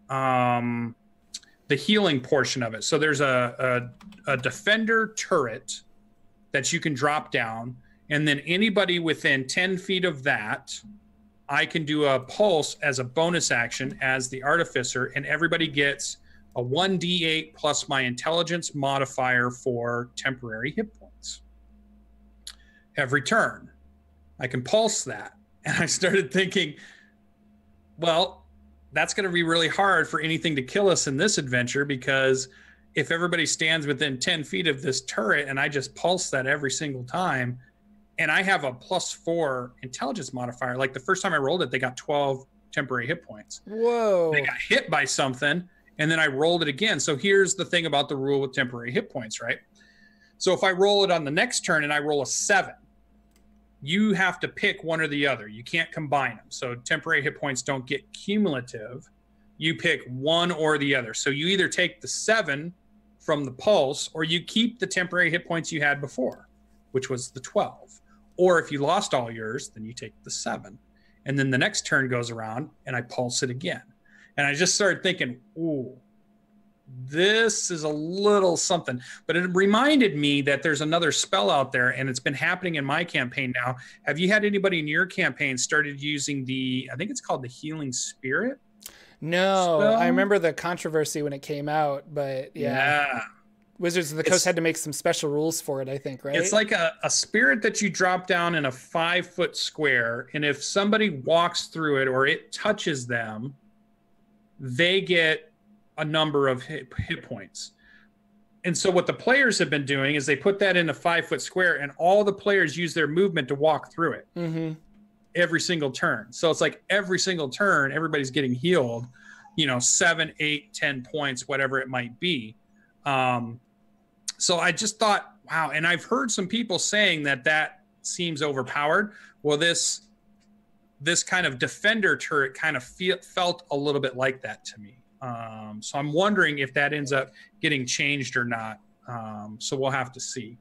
the healing portion of it. So there's a defender turret that you can drop down. And then anybody within 10 feet of that, I can do a pulse as a bonus action as the Artificer. And everybody gets a 1d8 plus my intelligence modifier for temporary hit points every turn. I can pulse that. And I started thinking, well, that's going to be really hard for anything to kill us in this adventure, because if everybody stands within 10 feet of this turret and I just pulse that every single time, and I have a +4 intelligence modifier, like the first time I rolled it, they got 12 temporary hit points. Whoa. They got hit by something. And then I rolled it again. So here's the thing about the rule with temporary hit points, right? So if I roll it on the next turn and I roll a 7, you have to pick one or the other. You can't combine them. So temporary hit points don't get cumulative. You pick one or the other. So you either take the 7 from the pulse, or you keep the temporary hit points you had before, which was the 12. Or if you lost all yours, then you take the 7. And then the next turn goes around and I pulse it again. And I just started thinking, ooh, this is a little something. But it reminded me that there's another spell out there, and it's been happening in my campaign now. Have you had anybody in your campaign started using I think it's called the Healing Spirit? No, spell? I remember the controversy when it came out, but yeah. Wizards of the Coast had to make some special rules for it, I think, right? It's like a spirit that you drop down in a 5-foot square, and if somebody walks through it or it touches them, they get a number of hit points. And so what the players have been doing is they put that in a 5-foot square, and all the players use their movement to walk through it every single turn. So it's like every single turn, everybody's getting healed, 7, 8, 10 points, whatever it might be. So I just thought, wow. And I've heard some people saying that seems overpowered. Well, this kind of defender turret kind of felt a little bit like that to me. So I'm wondering if that ends up getting changed or not. So we'll have to see.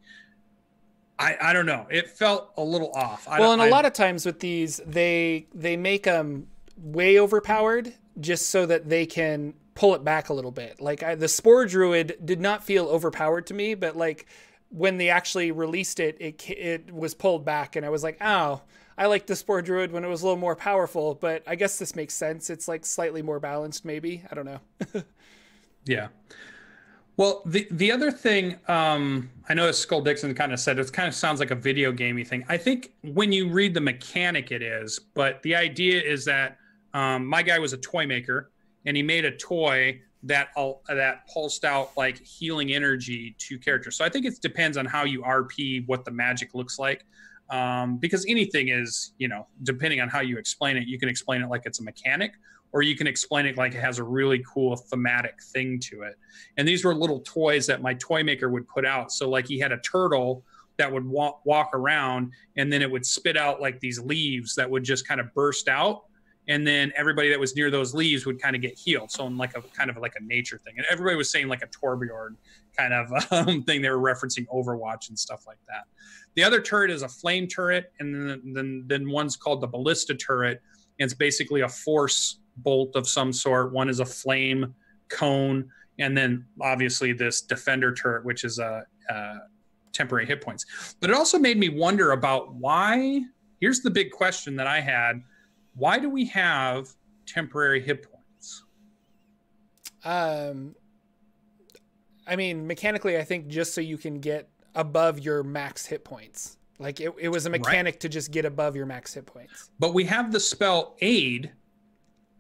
I don't know. It felt a little off. A lot of times with these, they make them way overpowered just so that they can pull it back a little bit. Like the Spore Druid did not feel overpowered to me, but like when they actually released it, it was pulled back, and I was like, oh, I liked the Spore Druid when it was a little more powerful, but I guess this makes sense. It's like slightly more balanced, maybe. I don't know. Yeah. Well, the other thing, I know as Skull Dixon kind of said, it kind of sounds like a video gamey thing. I think when you read the mechanic, it is, but the idea is that my guy was a toy maker, and he made a toy that pulsed out like healing energy to characters. So I think it depends on how you RP, what the magic looks like. Because anything is, depending on how you explain it, you can explain it like it's a mechanic, or you can explain it like it has a really cool thematic thing to it. And these were little toys that my toy maker would put out. So like he had a turtle that would walk around, and then it would spit out like these leaves that would just kind of burst out. And then everybody that was near those leaves would kind of get healed. So in like a kind of like a nature thing. And everybody was saying like a Torbjorn kind of thing. They were referencing Overwatch and stuff like that. The other turret is a flame turret. And then one's called the ballista turret. And it's basically a force bolt of some sort. One is a flame cone. And then obviously this defender turret, which is a temporary hit points. But it also made me wonder about why. Here's the big question that I had. Why do we have temporary hit points? I mean, mechanically, I think just so you can get above your max hit points. Like it was a mechanic to just get above your max hit points. But we have the spell aid,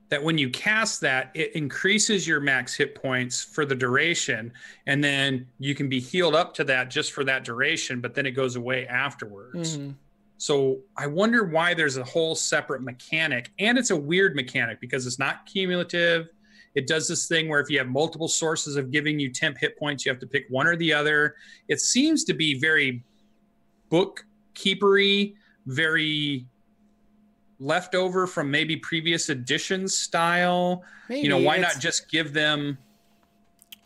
that when you cast that, it increases your max hit points for the duration, and then you can be healed up to that just for that duration, but then it goes away afterwards. Mm-hmm. So I wonder why there's a whole separate mechanic, and it's a weird mechanic because it's not cumulative. It does this thing where if you have multiple sources of giving you temp hit points, you have to pick one or the other. It seems to be very bookkeepery, very leftover from maybe previous editions style. Maybe. You know, why not just give them?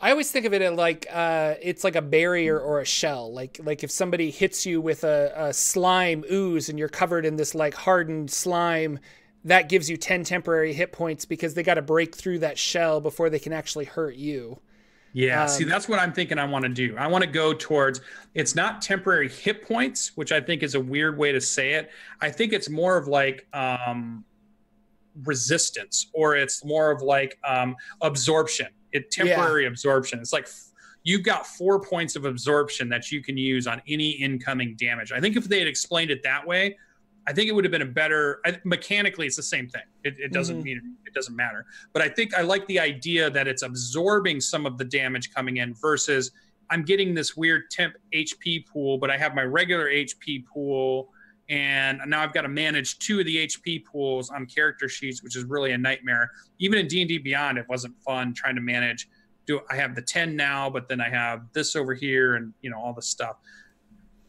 I always think of it like it's like a barrier or a shell. Like if somebody hits you with a slime ooze and you're covered in this like hardened slime, that gives you 10 temporary hit points because they got to break through that shell before they can actually hurt you. Yeah, see, that's what I'm thinking I want to do. I want to go towards, it's not temporary hit points, which I think is a weird way to say it. I think it's more of like resistance, or it's more of like absorption. Temporary absorption. It's like you've got 4 points of absorption that you can use on any incoming damage. I think if they had explained it that way, I think it would have been a better, mechanically it's the same thing. It doesn't mean, it doesn't matter. But I think I like the idea that it's absorbing some of the damage coming in versus I'm getting this weird temp HP pool, but I have my regular HP pool, and now I've got to manage 2 of the HP pools on character sheets, which is really a nightmare. Even in D&D Beyond, it wasn't fun trying to manage. I have the 10 now, but then I have this over here and, you know, all this stuff.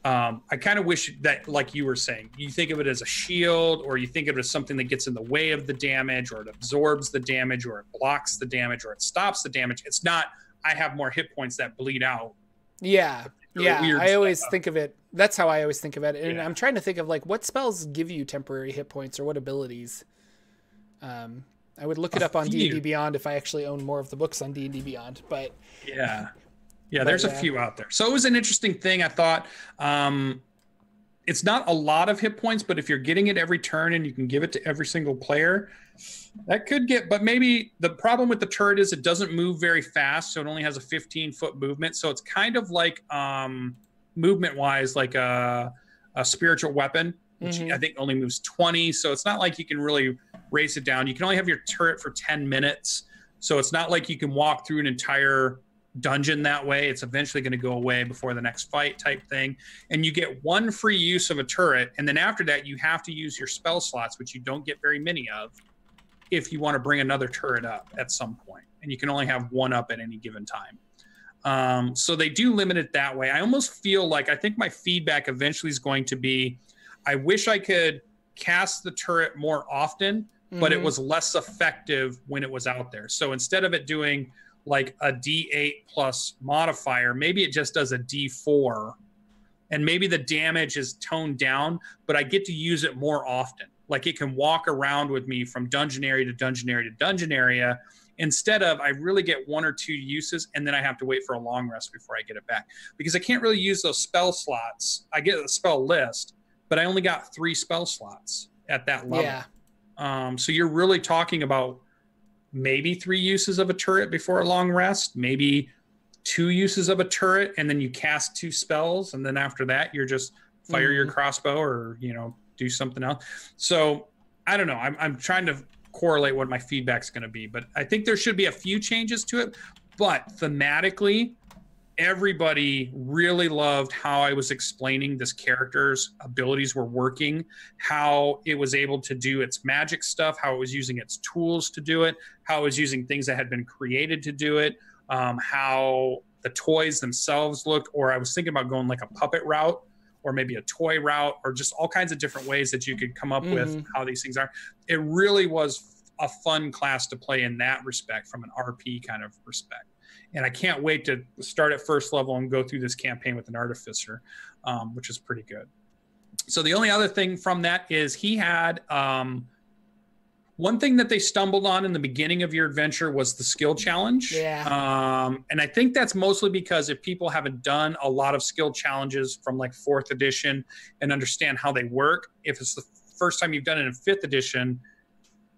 I kind of wish that, like you were saying, you think of it as a shield, or you think of it as something that gets in the way of the damage, or it absorbs the damage, or it blocks the damage, or it stops the damage. It's not, I have more hit points that bleed out. Yeah. Yeah. I always think of it. That's how I always think of it. And I'm trying to think of like what spells give you temporary hit points or what abilities. I would look it up on D&D Beyond if I actually own more of the books on D&D Beyond, but yeah, there's a few out there. So it was an interesting thing. I thought it's not a lot of hit points, but if you're getting it every turn and you can give it to every single player, that could get, but maybe the problem with the turret is it doesn't move very fast. So it only has a 15-foot movement. So it's kind of like movement wise, like a spiritual weapon, which I think only moves 20. So it's not like you can really race it down. You can only have your turret for 10 minutes. So it's not like you can walk through an entire dungeon that way. It's eventually going to go away before the next fight type thing. And you get 1 free use of a turret. And then after that, you have to use your spell slots, which you don't get very many of, if you want to bring another turret up at some point. And you can only have 1 up at any given time. So they do limit it that way. I almost feel like, I think my feedback eventually is going to be, I wish I could cast the turret more often, but it was less effective when it was out there. So instead of it doing like a D8 plus modifier, maybe it just does a D4, and maybe the damage is toned down, but I get to use it more often. Like it can walk around with me from dungeon area to dungeon area to dungeon area, instead of I really get 1 or 2 uses and then I have to wait for a long rest before I get it back, because I can't really use those spell slots. I get a spell list, but I only got 3 spell slots at that level. Yeah. So you're really talking about maybe 3 uses of a turret before a long rest, maybe 2 uses of a turret, and then you cast 2 spells, and then after that you're just fire your crossbow or, you know, do something else. So I don't know. I'm trying to correlate what my feedback's going to be, but I think there should be a few changes to it. But thematically, everybody really loved how I was explaining this character's abilities were working, how it was able to do its magic stuff, how it was using its tools to do it, how it was using things that had been created to do it, how the toys themselves looked, or I was thinking about going like a puppet route or maybe a toy route, or just all kinds of different ways that you could come up with how these things are. It really was a fun class to play in that respect, from an RP kind of respect. And I can't wait to start at first level and go through this campaign with an artificer, which is pretty good. So the only other thing from that is he had one thing that they stumbled on in the beginning of your adventure was the skill challenge. Yeah. And I think that's mostly because if people haven't done a lot of skill challenges from like 4th edition and understand how they work, if it's the first time you've done it in 5th edition,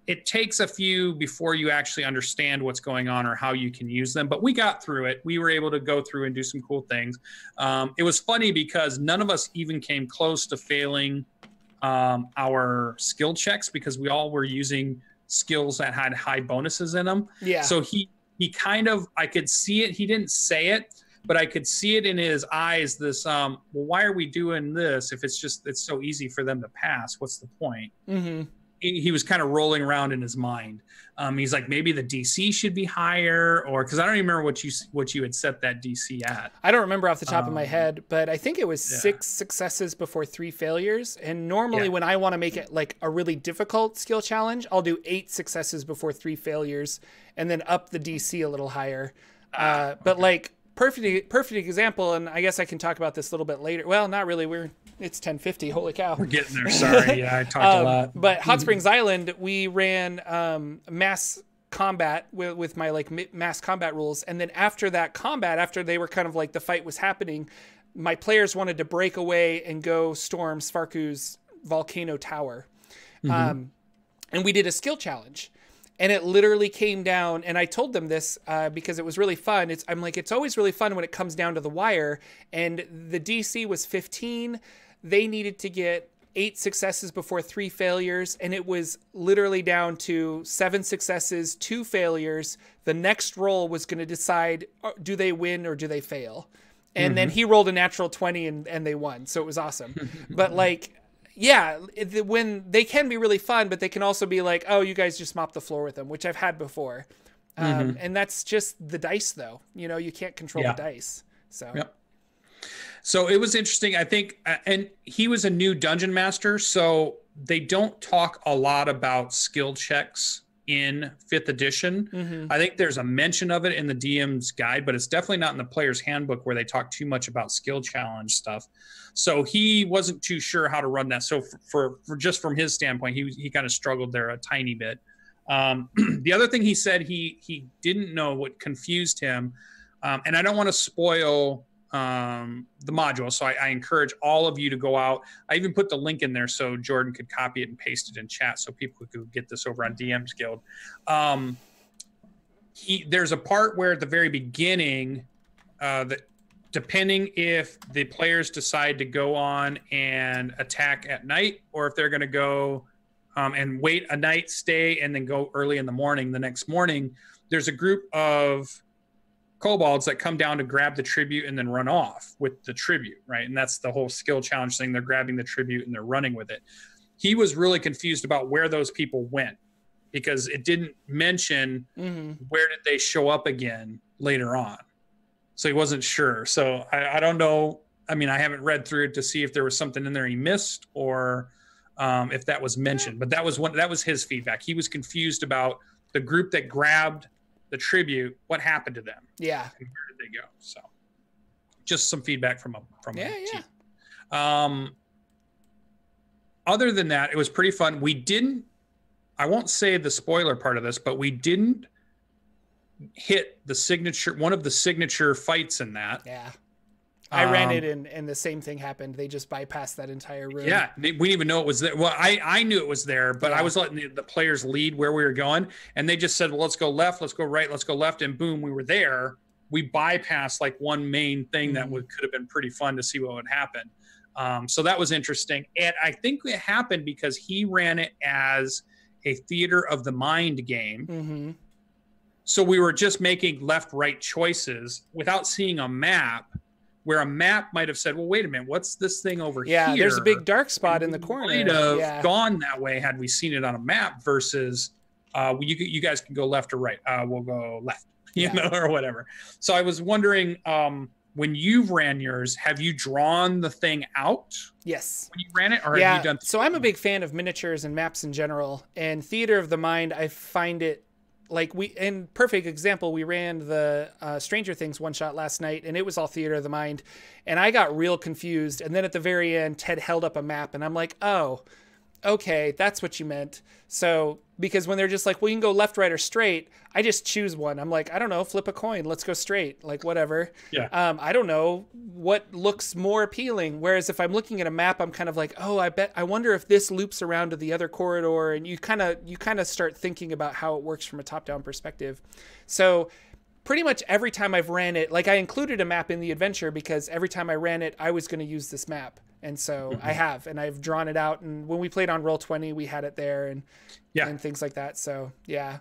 it takes a few before you actually understand what's going on or how you can use them. But we got through it. We were able to go through and do some cool things. It was funny because none of us even came close to failing our skill checks, because we all were using skills that had high bonuses in them. Yeah. So he kind of, I could see it. He didn't say it, but I could see it in his eyes. This, well, why are we doing this if it's so easy for them to pass? What's the point? Mm-hmm. He was kind of rolling around in his mind. He's like, maybe the DC should be higher, or because I don't even remember what you had set that DC at. I don't remember off the top of my head, but I think it was 6 successes before 3 failures. And normally when I want to make it like a really difficult skill challenge, I'll do 8 successes before 3 failures and then up the DC a little higher. But like perfect example, and I guess I can talk about this a little bit later. Well, not really. It's 10:50. Holy cow. We're getting there. Sorry. Yeah, I talked a lot. But Hot Springs Island, we ran mass combat with my like mass combat rules. And then after that combat, after they were kind of like the fight was happening, my players wanted to break away and go storm Svarku's volcano tower. And we did a skill challenge. And it literally came down, and I told them this because it was really fun. I'm like, it's always really fun when it comes down to the wire. And the DC was 15. They needed to get 8 successes before 3 failures. And it was literally down to 7 successes, 2 failures. The next roll was going to decide, do they win or do they fail? And then he rolled a natural 20 and they won. So it was awesome. But like, yeah, when they can be really fun, but they can also be like, oh, you guys just mop the floor with them, which I've had before. And that's just the dice, though. You know, you can't control the dice. So, So it was interesting, I think. And he was a new dungeon master, so they don't talk a lot about skill checks in 5th edition. I think there's a mention of it in the DM's guide, but it's definitely not in the player's handbook where they talk too much about skill challenge stuff. So he wasn't too sure how to run that. So for just from his standpoint, he kind of struggled there a tiny bit. The other thing he said he didn't know, what confused him, and I don't want to spoil the module, so I encourage all of you to go out. I even put the link in there so Jordan could copy it and paste it in chat so people could get this over on DM's Guild. There's a part where at the very beginning, that depending if the players decide to go on and attack at night, or if they're going to go and wait a night, stay, and then go early in the morning, the next morning, there's a group of kobolds that come down to grab the tribute and then run off with the tribute, right? And that's the whole skill challenge thing. They're grabbing the tribute and they're running with it. He was really confused about where those people went because it didn't mention where did they show up again later on. So he wasn't sure. So I don't know. I mean, I haven't read through it to see if there was something in there he missed or if that was mentioned, but that was his feedback. He was confused about the group that grabbed the tribute, what happened to them? Yeah. And where did they go? So just some feedback from a team. Other than that, it was pretty fun. I won't say the spoiler part of this, but we didn't hit one of the signature fights in that. Yeah. I ran it and the same thing happened. They just bypassed that entire room. Yeah, we didn't even know it was there. Well, I knew it was there, but I was letting the players lead where we were going. And they just said, well, let's go left, let's go right, let's go left. And boom, we were there. We bypassed like one main thing that could have been pretty fun to see what would happen. So that was interesting. And I think it happened because he ran it as a theater of the mind game. So we were just making left-right choices without seeing a map, where a map might have said, well, wait a minute, what's this thing over here? Yeah, there's a big dark spot in the corner. Might have gone that way had we seen it on a map versus you guys can go left or right. We'll go left, you know, or whatever. So I was wondering, when you've ran yours, have you drawn the thing out? Yes. When you ran it, or have you done? So I'm a big fan of miniatures and maps in general, and Theater of the Mind, I find it like in perfect example, we ran the Stranger Things one shot last night and it was all Theater of the Mind and I got real confused. And then at the very end, Ted held up a map and I'm like, oh, okay, that's what you meant. So, because when they're just like, well, you can go left, right, or straight, I just choose one. I'm like, I don't know, flip a coin. Let's go straight. Like, whatever. Yeah. I don't know what looks more appealing. Whereas if I'm looking at a map, I'm kind of like, oh, I wonder if this loops around to the other corridor. And you kind of start thinking about how it works from a top-down perspective. So pretty much every time I've ran it, like I included a map in the adventure because every time I ran it, I was going to use this map. And so I have, and I've drawn it out. And when we played on Roll20, we had it there and things like that. So yeah.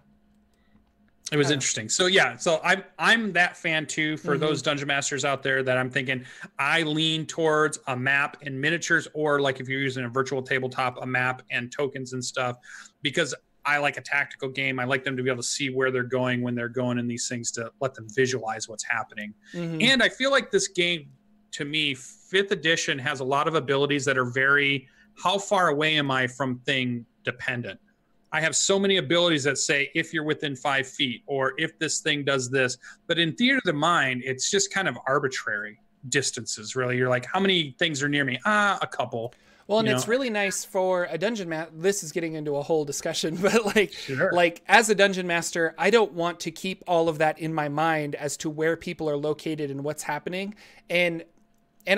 It was interesting. So yeah, so I'm that fan too for those dungeon masters out there that I'm thinking I lean towards a map and miniatures, or like if you're using a virtual tabletop, a map and tokens and stuff, because I like a tactical game. I like them to be able to see where they're going when they're going in these things, to let them visualize what's happening. And I feel like this game, to me, 5th edition has a lot of abilities that are very, how far away am I from thing dependent. I have so many abilities that say if you're within 5 feet, or if this thing does this. But in Theater of the Mind, it's just kind of arbitrary distances, really. You're like, how many things are near me? A couple. Well, and it's really nice for a dungeon master. This is getting into a whole discussion, but like as a dungeon master, I don't want to keep all of that in my mind as to where people are located and what's happening. And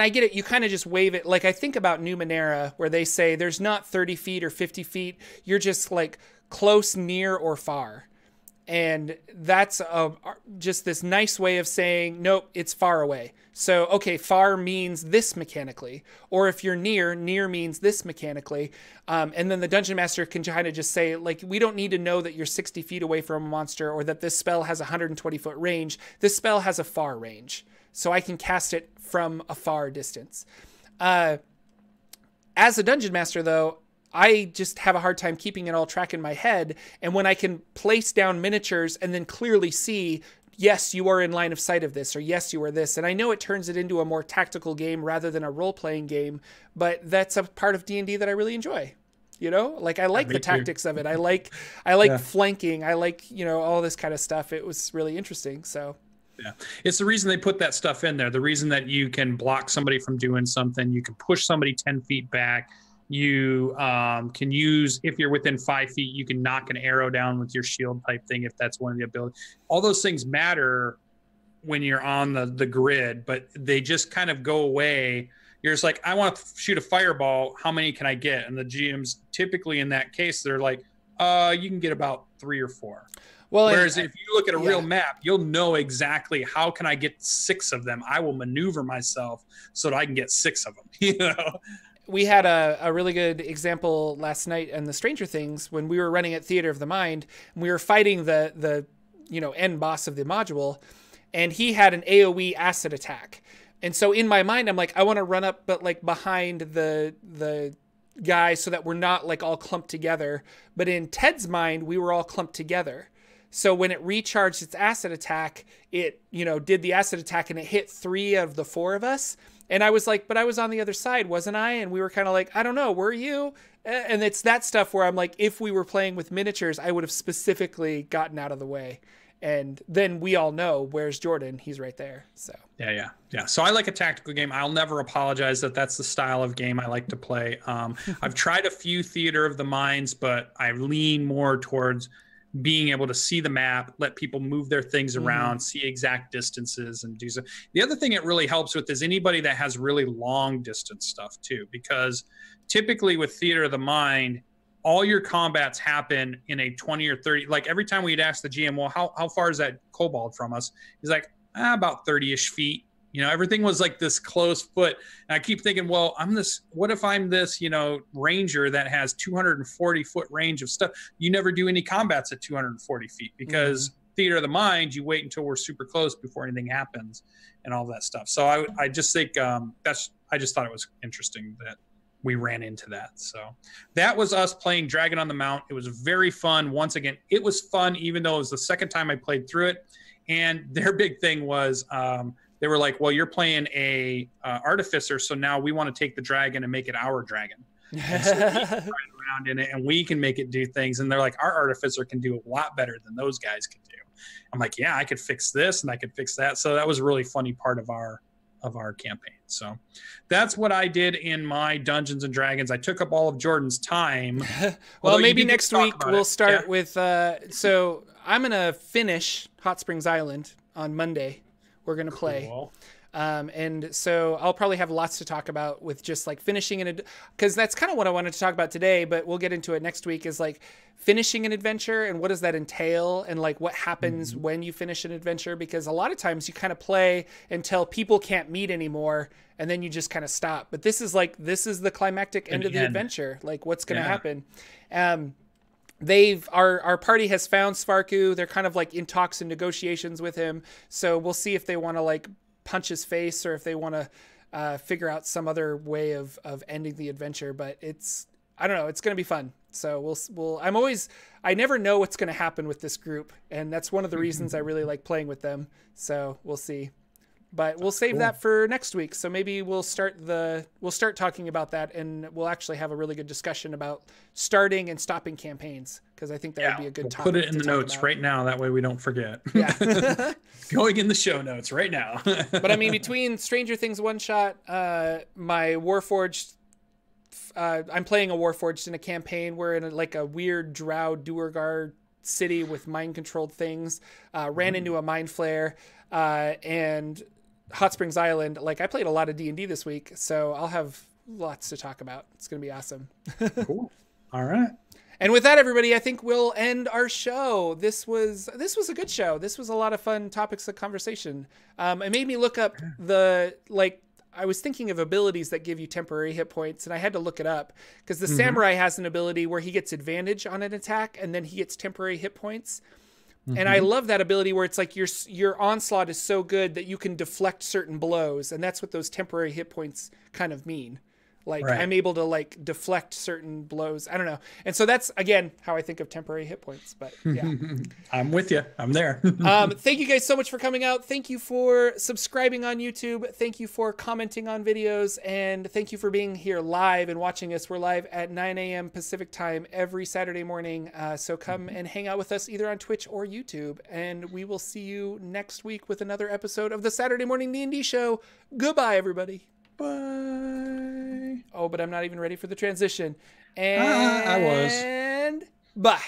I get it. You kind of just wave it. Like I think about Numenera, where they say there's not 30 feet or 50 feet. You're just like close, near, or far. And that's just this nice way of saying, nope, it's far away. So, okay, far means this mechanically. Or if you're near means this mechanically. And then the dungeon master can kind of just say, like, we don't need to know that you're 60 feet away from a monster, or that this spell has a 120-foot range. This spell has a far range. So I can cast it from a far distance. As a dungeon master, though, I just have a hard time keeping it all track in my head. And when I can place down miniatures and then clearly see, yes, you are in line of sight of this, or yes, you are this. And I know it turns it into a more tactical game rather than a role-playing game, but that's a part of D&D that I really enjoy. You know, like I like the tactics of it. I like flanking. I like, all this kind of stuff. It was really interesting. So. Yeah, it's the reason they put that stuff in there. The reason that you can block somebody from doing something, you can push somebody 10 feet back. You can use, if you're within 5 feet, you can knock an arrow down with your shield type thing, if that's one of the abilities. All those things matter when you're on the grid, but they just kind of go away. You're just like, I want to shoot a fireball. How many can I get? And the GMs typically in that case, they're like, you can get about 3 or 4. Well, whereas if you look at a real map, you'll know exactly how can I get 6 of them. I will maneuver myself so that I can get 6 of them. We had a really good example last night in the Stranger Things when we were running at Theater of the Mind, and we were fighting the end boss of the module, and he had an AoE acid attack. And so in my mind, I'm like, I want to run up, but like behind the guy so that we're not like all clumped together. But in Ted's mind, we were all clumped together. So when it recharged its acid attack, it, did the acid attack and it hit 3 of the 4 of us. And I was like, but I was on the other side, wasn't I? And we were kind of like, I don't know, were you? And it's that stuff where I'm like, if we were playing with miniatures, I would have specifically gotten out of the way. And then we all know, where's Jordan? He's right there. So yeah. So I like a tactical game. I'll never apologize that that's the style of game I like to play. I've tried a few Theater of the Minds, but I lean more towards being able to see the map, let people move their things around, see exact distances, and do so. The other thing it really helps with is anybody that has really long distance stuff too, because typically with Theater of the Mind, all your combats happen in a 20 or 30, like every time we'd ask the GM, well, how far is that kobold from us? He's like, about 30-ish feet. Everything was like this close foot. And I keep thinking, well, what if I'm this, ranger that has 240 foot range of stuff? You never do any combats at 240 feet because Theater of the Mind, you wait until we're super close before anything happens and all that stuff. So I just think I just thought it was interesting that we ran into that. So that was us playing Dragon on the Mount. It was very fun. Once again, it was fun, even though it was the second time I played through it. And their big thing was, they were like, well, you're playing a artificer, so now we want to take the dragon and make it our dragon. And so we can ride around in it, and we can make it do things. And they're like, our artificer can do a lot better than those guys can do. I'm like, yeah, I could fix this and I could fix that. So that was a really funny part of our campaign. So that's what I did in my Dungeons and Dragons. I took up all of Jordan's time. Well, maybe next week we'll start with. So I'm gonna finish Hot Springs Island on Monday. We're going to play. Cool. And so I'll probably have lots to talk about with just like finishing because that's kind of what I wanted to talk about today, but we'll get into it next week, is like finishing an adventure and what does that entail, and like what happens when you finish an adventure, because a lot of times you kind of play until people can't meet anymore and then you just kind of stop. But this is the climactic end of the adventure. Like what's going to happen? Our party has found Svarku. They're kind of like in talks and negotiations with him. So we'll see if they want to like punch his face or if they want to figure out some other way of ending the adventure. But I don't know, it's going to be fun. So I never know what's going to happen with this group. And that's one of the reasons I really like playing with them. So we'll see. But we'll save that for next week. So maybe we'll start talking about that, and we'll actually have a really good discussion about starting and stopping campaigns, because I think that would be a good topic. Put it in the notes right now. That way we don't forget. Yeah. Going in the show notes right now. But I mean, between Stranger Things one shot, my Warforged, I'm playing a Warforged in a campaign. We're in like a weird drow Duergar city with mind-controlled things. Ran into a mind flare, and Hot Springs Island. Like, I played a lot of D&D this week, so I'll have lots to talk about. It's going to be awesome. Cool. All right. And with that, everybody, I think we'll end our show. This was a good show. This was a lot of fun topics of conversation. It made me look up I was thinking of abilities that give you temporary hit points, and I had to look it up, because the Samurai has an ability where he gets advantage on an attack and then he gets temporary hit points. And I love that ability where it's like your onslaught is so good that you can deflect certain blows. And that's what those temporary hit points kind of mean. Like, I'm able to like deflect certain blows. I don't know. And so that's, again, how I think of temporary hit points. But yeah. I'm with you. I'm there. Thank you guys so much for coming out. Thank you for subscribing on YouTube. Thank you for commenting on videos. And thank you for being here live and watching us. We're live at 9 a.m. Pacific time every Saturday morning. So come and hang out with us either on Twitch or YouTube. And we will see you next week with another episode of the Saturday Morning D&D Show. Goodbye, everybody. Bye. Oh, but I'm not even ready for the transition. And I was. Bye.